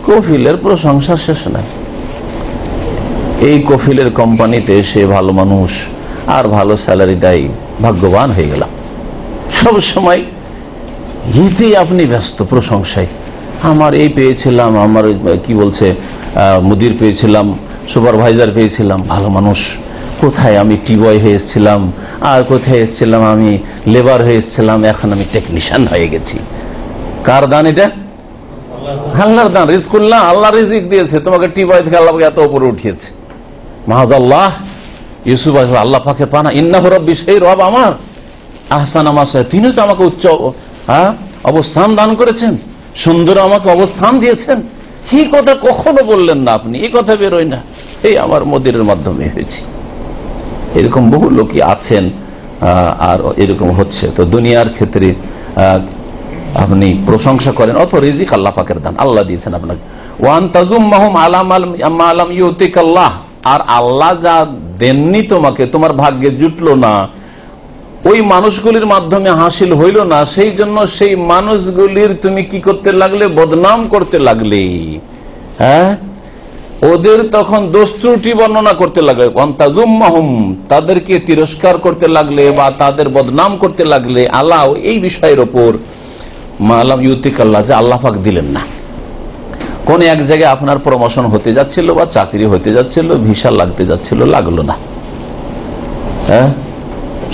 কফিলের প্রশংসা শেষ নাই। এই কফিলের কোম্পানিতে এসে ভালো মানুষ আর ভালো স্যালারি দেয়, ভাগ্যবান হয়ে গেলাম। সব সময় এতেই আপনি ব্যস্ত, প্রশংসায়। আমার এই পেয়েছিলাম, আমার কি বলছে মুদির পেয়েছিলাম, সুপারভাইজার পেয়েছিলাম, ভালো মানুষ। কোথায় আমি টিবয় হয়ে এসেছিলাম, আর কোথায় এসেছিলাম আমি লেবার হয়ে এসেছিলাম, এখন আমি টেকনিশিয়ান হয়ে গেছি। কার দান এটা? আল্লাহর দান। রিজকুল্লাহ, আল্লাহ রিজিক দিয়েছে তোমাকে, টিবয় থেকে আল্লাহ এত উপরে উঠিয়েছে। মাহাদাল্লাহ, ইউসুফ আল্লাহ পাকের পানা, ইন্নাহু রাব্বি, সেই রব আমার, আহসান আমার, তিনি তো আমাকে উচ্চ অবস্থান দান করেছেন, সুন্দর আমাকে অবস্থান দিয়েছেন। এই কথা কখনো বললেন না আপনি, এই কথা বেরোয় না, এই আমার মদিরের মাধ্যমে হয়েছে। এরকম বহু লোকই আছেন, আর এরকম হচ্ছে। তো দুনিয়ার ক্ষেত্রে আপনি প্রশংসা করেন, অত রিজিক আল্লাহ পাকের দান, আল্লাহ দিয়েছেন আপনাকে। ওয়ান তাজুম্মাহুম আলা মা লাম ইউতিকাল্লাহ, আর আল্লাহ যা দেননি তোমাকে, তোমার ভাগ্যে জুটলো না, ওই মানুষগুলির মাধ্যমে হাসিল হইল না, সেই জন্য সেই মানুষগুলির তুমি কি করতে লাগলে? বদনাম করতে লাগলে। হ্যাঁ, ওদের তখন দোষ ত্রুটি বর্ণনা করতে লাগলে, তাদেরকে তিরস্কার করতে লাগলে বা তাদের বদনাম করতে লাগলে আল্লাহ এই বিষয়ের ওপর মালাম ইউতিক আল্লাহ, যে আল্লাহ পাক দিলেন না। কোন এক জায়গায় আপনার প্রমোশন হতে যাচ্ছিল বা চাকরি হতে যাচ্ছিল, ভিসা লাগতে যাচ্ছিল, লাগলো না। হ্যাঁ,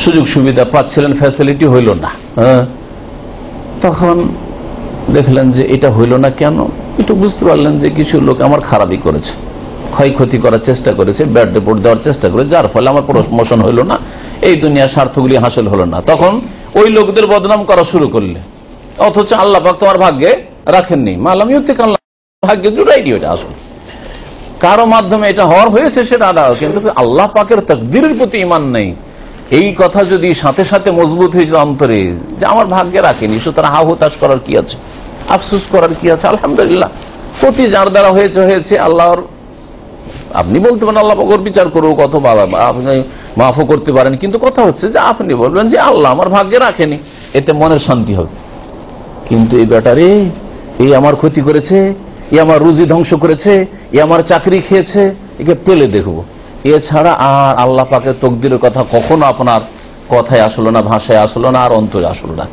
সুযোগ সুবিধা পাচ্ছিলেন, ফ্যাসিলিটি হইল না। হ্যাঁ, তখন দেখলেন যে এটা হইল না কেন, একটু বুঝতে পারলেন যে কিছু লোক আমার খারাপই করেছে, ক্ষয়ক্ষতি করার চেষ্টা করেছে, ব্যাড রিপোর্ট দেওয়ার চেষ্টা করে, যার ফলে আমার প্রমোশন হইল না, এই দুনিয়ার স্বার্থগুলি হাসিল হলো না। তখন ওই লোকদের বদনাম করা শুরু করলে, অথচ আল্লাহ পাক তোমার ভাগ্যে রাখেননি। মালাম ইউতিক আল্লাহ, ভাগ্যে জুড়াইনি ওটা আসলে, কারো মাধ্যমে এটা হওয়ার হয়েছে সেটা আলাদা, কিন্তু আল্লাহ পাকের তাকদীরের প্রতি ঈমান নেই। এই কথা যদি সাথে সাথে মজবুত হয়ে যায় অন্তরে, যে আমার ভাগ্যে রাখেনি, সুতরাং হা হুতাশ করার কি আছে, আফসোস করার কি আছে, আলহামদুলিল্লাহ ক্ষতি যার দ্বারা হয়েছে হয়েছে। আল্লাহর, আপনি বলতে পারেন আল্লাহ পাক বিচার করুক, অথবা আপনি মাফও করতে পারেন, কিন্তু কথা হচ্ছে যে আপনি বলবেন যে আল্লাহ আমার ভাগ্যে রাখেনি, এতে মনের শান্তি হবে। কিন্তু এই ব্যাটারে, এই আমার ক্ষতি করেছে, এ আমার রুজি ধ্বংস করেছে, এ আমার চাকরি খেয়েছে, একে পেলে দেখবো, এছাড়া আর আল্লাহ পাকের তকদিরের কথা কখনো আপনার কথায় আসলো না, ভাষায় আসলো না, আর অন্তরে আসলো না।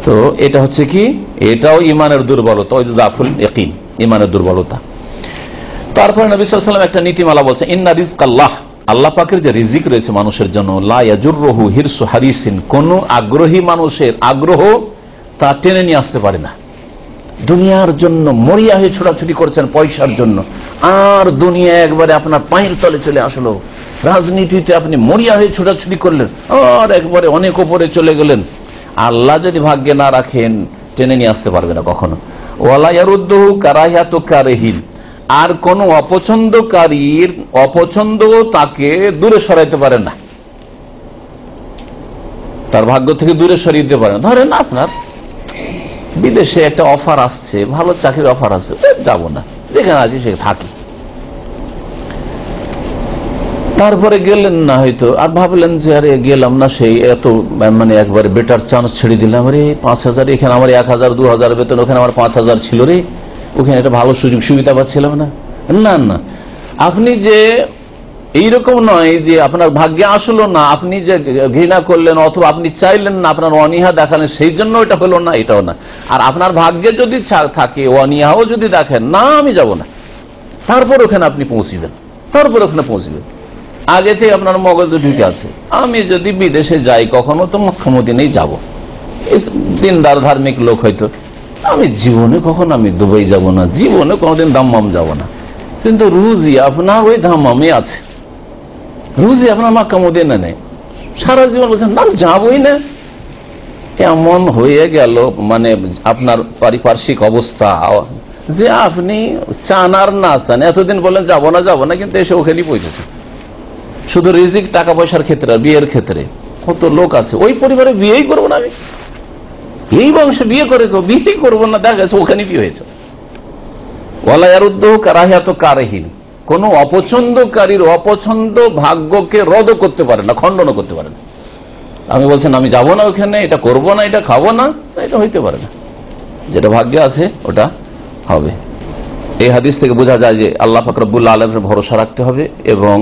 তো এটা হচ্ছে কি, এটাও ইমানের দুর্বলতা, ওই জাফুল ইয়াকিন, ইমানের দুর্বলতা। তারপরে নবী সাল্লাল্লাহু আলাইহি ওয়াসাল্লাম একটা নীতিমালা বলছে, ইন্না রিজকাল্লাহ, আল্লাহ পাকের যে রিজিক রয়েছে মানুষের জন্য, লা ইয়াজুররুহু হিরসু হারিসিন, কোন আগ্রহী মানুষের আগ্রহ তা টেনে নিয়ে আসতে পারে না। দুনিয়ার জন্য মরিয়া হয়ে ছোটাছুটি করছেন পয়সার জন্য, আর দুনিয়া একবারে আপনার পায়ের তলে চলে আসলো। রাজনীতিতে আপনি মরিয়া হয়ে ছোটাছুটি করলেন, আর একবারে অনেক ওপরে চলে গেলেন। আল্লাহ যদি ভাগ্যে না রাখেন, টেনে নিয়ে আসতে পারবে না কখনো। ওয়ালা ইয়ারুদ্দুহু কারাহিয়াতু কারিহিন, আর কোন অপছন্দকারীর অপছন্দ তাকে দূরে সরাইতে পারে না, তার ভাগ্য থেকে দূরে সরিয়ে দিতে পারে না। ধরেন আপনার বিদেশে একটা অফার আসছে, ভালো চাকরির অফার আছে, যাব না, যেখানে আছি সেখানে থাকি। তারপরে গেলেন না হয়তো, আর ভাবলেন যে আরে গেলাম না, সেই এত মানে একবারে বেটার চান্স ছেড়ে দিলাম, রে 5,000, এখানে আমার 1,000 2,000 বেতন, ওখানে আমার 5,000 ছিল রে, ওখানে একটা ভালো সুযোগ সুবিধা পাচ্ছিলাম না। না না, আপনি যে এইরকম নয় যে আপনার ভাগ্যে আসলো না, আপনি যে ঘৃণা করলেন অথবা আপনি চাইলেন না, আপনার অনীহা দেখালেন, সেই জন্য এটা হলো না, এটাও না। আর আপনার ভাগ্যে যদি থাকে অনীহাও যদি দেখেন না, আমি যাব না, তারপর ওখানে আপনি পৌঁছিবেন, তারপর ওখানে পৌঁছবেন। আগে থেকে আপনার মগজে ঢুকে আছে, আমি যদি বিদেশে যাই কখনো তো মক্কা মদিনায় যাব, দিনদার ধার্মিক লোক হয়তো, আমি জীবনে কখনো আমি দুবাই যাব না, জীবনে কোনোদিন দাম্মাম যাব না। কিন্তু রুজি আপনার ওই দাম্মামে আছে, রুজি আপনার মক্কা মদিনা নেই, সারা জীবন বলছেন না যাবই না। এমন হয়ে গেল মানে আপনার পারিপার্শ্বিক অবস্থা যে আপনি চান আর না চান, এতদিন বলেন যাবো না, কিন্তু এসে ওখানেই পৌঁছেছে। শুধু রিজিক, টাকা পয়সার ক্ষেত্রে, বিয়ের ক্ষেত্রে কত লোক আছে ওই পরিবারে বিয়েই করবো না, আমি এই বংশে বিয়েই করবো না, দেখা গেছে ওখানে বিয়ে হয়েছে। ওয়ালা ইয়ারুদ্দুহু কারাহিয়াতু কারিহিন, কোন অপছন্দকারীর অপছন্দ ভাগ্যকে রদ করতে পারে না, খণ্ডন করতে পারে না। আমি বলছেন আমি যাব না ওখানে, এটা করব না, এটা খাবো না, এটা হইতে পারে না। যেটা ভাগ্যে আছে ওটা হবে। এই হাদিস থেকে বোঝা যায় যে আল্লাহ পাক রব্বুল আলামিনের ভরসা রাখতে হবে এবং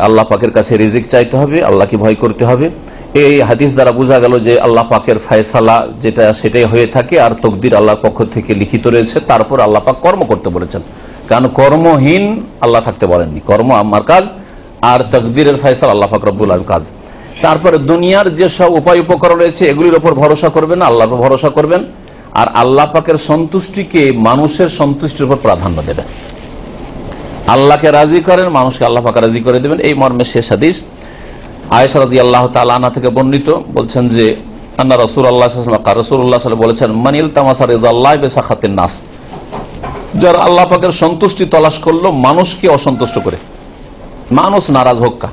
আল্লাহ পাকের কাছে রিজিক চাইতে হবে, আল্লাহকে ভয় করতে হবে। এই হাদিস দ্বারা বোঝা গেল যে আল্লাহ পাকের ফয়সালা যেটা সেটাই হয়ে থাকে, আর তকদির আল্লাহর পক্ষ থেকে লিখিত রয়েছে। তারপর আল্লাহ পাক কর্ম করতে বলেছেন, কারণ কর্মহীন আল্লাহ থাকতে বলেননি। কর্ম আমার কাজ, আর তকদিরের ফয়সালা আল্লাহ পাক রব্বুল আলামিনের কাজ। তারপরে দুনিয়ার যে সব উপায় উপকরণ রয়েছে এগুলির উপর ভরসা করবেন, আল্লাহর উপর ভরসা করবেন, আর আল্লাহ পাকের সন্তুষ্টিকে মানুষের সন্তুষ্টির উপর প্রাধান্য দেবেন। আল্লাহকে রাজি করেন, মানুষকে আল্লাহ পাক রাজি করে দেবেন। এই মর্মে শেষ হাদিস আয়েশা রাদিয়াল্লাহু তাআলা আনহা থেকে বর্ণিত, বলছেন যে আন্না রাসূলুল্লাহ সাল্লাল্লাহু আলাইহি ওয়াসাল্লাম রাসূলুল্লাহ সাল্লাল্লাহু আলাইহি ওয়াসাল্লাম বলেছেন, মান ইলতামাসা রিদাল্লাহি বিসাখাতিন নাস, যারা আল্লাহ পাকের সন্তুষ্টি তলাশ করলো মানুষকে অসন্তুষ্ট করে, মানুষ নারাজ হোক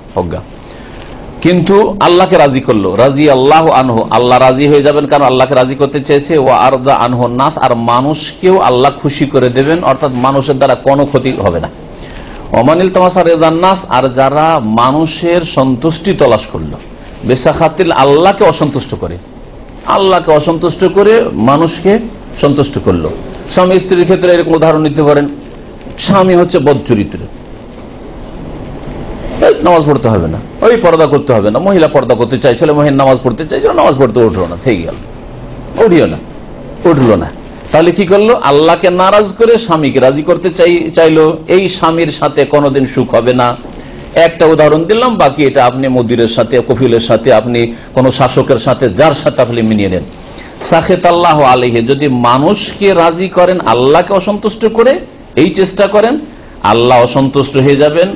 কিন্তু আল্লাহকে রাজি করলো, রাজি আল্লাহ আনহু, আল্লাহ রাজি হয়ে যাবেন, কারণ আল্লাহকে রাজি করতে চেয়েছে। ও আরদা আনহু নাস, আর মানুষকেও আল্লাহ খুশি করে দেবেন, অর্থাৎ মানুষের দ্বারা কোনো ক্ষতি হবে না। ওমানিল তামাসা রেজান নাস, আর যারা মানুষের সন্তুষ্টি তলাশ করলো, বেসাখাতিল আল্লাহকে অসন্তুষ্ট করে, আল্লাহকে অসন্তুষ্ট করে মানুষকে সন্তুষ্ট করলো। স্বামী স্ত্রীর ক্ষেত্রে এরকম উদাহরণ নিতে পারেন স্বামী হচ্ছে বদচরিত্র, নামাজ পড়তে হবে না, ওই পর্দা করতে হবে না, মহিলা পর্দা করতে চাইছিল, মহিলা নামাজ পড়তে চাইছিল, নামাজ পড়তে উঠলো না, থেকে গেল, উঠলো না। তাহলে কি করলো? আল্লাহকে নারাজ করে স্বামীকে রাজি করতে চাইলো। এই স্বামীর সাথে কোনোদিন সুখ হবে না। একটা উদাহরণ দিলাম, বাকি এটা আপনি মুদিরের সাথে, কফিলের সাথে, আপনি কোন শাসকের সাথে, যার সাথে আপনি মিনিয়ে নেন। সাখেত আল্লাহ আলাইহি, যদি মানুষকে রাজি করেন আল্লাহকে অসন্তুষ্ট করে, এই চেষ্টা করেন, আল্লাহ অসন্তুষ্ট হয়ে যাবেন।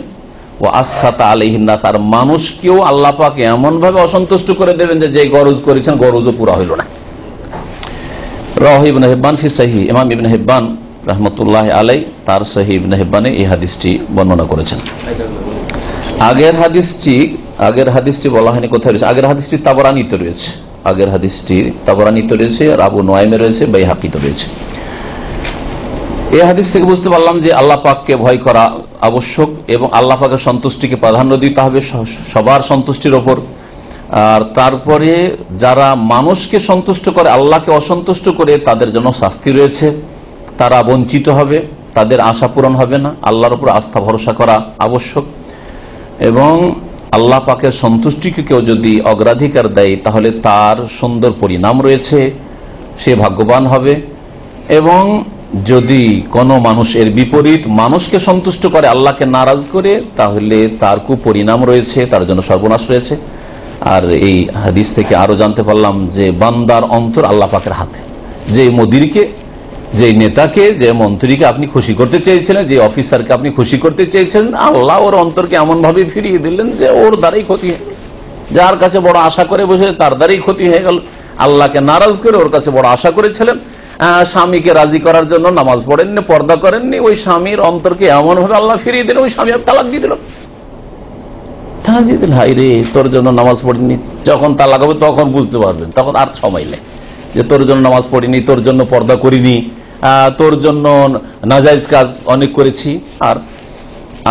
ও আসখাতা আলাইহিন নাস, আর মানুষকেও আল্লাহ পাক এমন ভাবে অসন্তুষ্ট করে দেবেন যে গরজ করেছেন গরজও পুরা হইল না। রাওয়াহু ইবনে হিব্বান ফি সহিহ, ইমাম ইবনে হিব্বান রাহমাতুল্লাহ আলাইহি তার সহিহ ইবনে হিব্বানে এই হাদিসটি বর্ণনা করেছেন। আগের হাদিসটি বলা হয়নি কোথায় রয়েছে, আগের হাদিসটি তাবরানীতে রয়েছে, আর আবু নুআইমে রয়েছে, বাইহাকিতে রয়েছে। এই হাদিস থেকে বুঝতে পারলাম যে আল্লাহ পাককে ভয় করা আবশ্যক এবং আল্লাহ পাকের সন্তুষ্টিকে প্রাধান্য দিতে হবে সবার সন্তুষ্টির ওপর। আর তারপরে যারা মানুষকে সন্তুষ্ট করে আল্লাহকে অসন্তুষ্ট করে, তাদের জন্য শাস্তি রয়েছে, তারা বঞ্চিত হবে, তাদের আশা পূরণ হবে না। আল্লাহর উপর আস্থা ভরসা করা আবশ্যক এবং আল্লাহ পাকের সন্তুষ্টিকে কেউ যদি অগ্রাধিকার দেয় তাহলে তার সুন্দর পরিণাম রয়েছে, সে ভাগ্যবান হবে। এবং যদি কোনো মানুষ এর বিপরীত মানুষকে সন্তুষ্ট করে আল্লাহকে নারাজ করে, তাহলে তার কুপরিণাম রয়েছে, তার জন্য সর্বনাশ রয়েছে। আর এই হাদিস থেকে আরো জানতে পারলাম যে বান্দার অন্তর আল্লাহ পাকের হাতে। যে মুদিরকে, যে নেতাকে, যে মন্ত্রীকে আপনি খুশি করতে চেয়েছিলেন, যে অফিসারকে আপনি খুশি করতে চেয়েছিলেন, আল্লাহ ওর অন্তরকে এমন ভাবে ফিরিয়ে দিলেন যে ওর দ্বারাই ক্ষতি হয়ে গেল। যার কাছে বড় আশা করে বসে তার দ্বারাই ক্ষতি হয়ে গেল। আল্লাহকে নারাজ করে ওর কাছে বড় আশা করেছিলেন, স্বামীকে রাজি করার জন্য নামাজ পড়েননি, পর্দা করেননি, ওই স্বামীর অন্তরকে এমন ভাবে আল্লাহ ফিরিয়ে দিলেন, ওই স্বামী তালাক দিয়ে দিল। হাই রে, তোর জন্য নামাজ পড়িনি। যখন তালাক হবে তখন বুঝতে পারবেন, তখন আর সময় নেই যে তোর জন্য নামাজ পড়িনি, তোর জন্য পর্দা করিনি, তোর জন্য নাজায়েজ কাজ অনেক করেছি, আর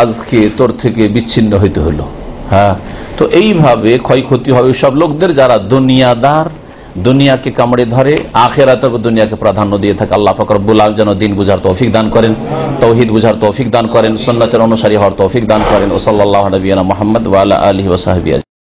আজকে তোর থেকে বিচ্ছিন্ন হইতে হলো। হ্যাঁ, তো এইভাবে ক্ষয়ক্ষতি হবে সব লোকদের যারা দুনিয়াদার, দুনিয়াকে কামড়ে ধরে, আখিরাত ও দুনিয়াকে প্রাধান্য দিয়ে থাকে। আল্লাহ পাক রব্বুল আলামিন যেন দিন বুঝার তৌফিক দান করেন, তাওহীদ বুঝার তৌফিক দান করেন, সুন্নাতের অনুসারী হওয়ার তৌফিক দান করেন। ও সাল্লাল্লাহু আলা নবিয়িনা মুহাম্মদ ওয়া আলা আলিহি ওয়া সাহবিহি।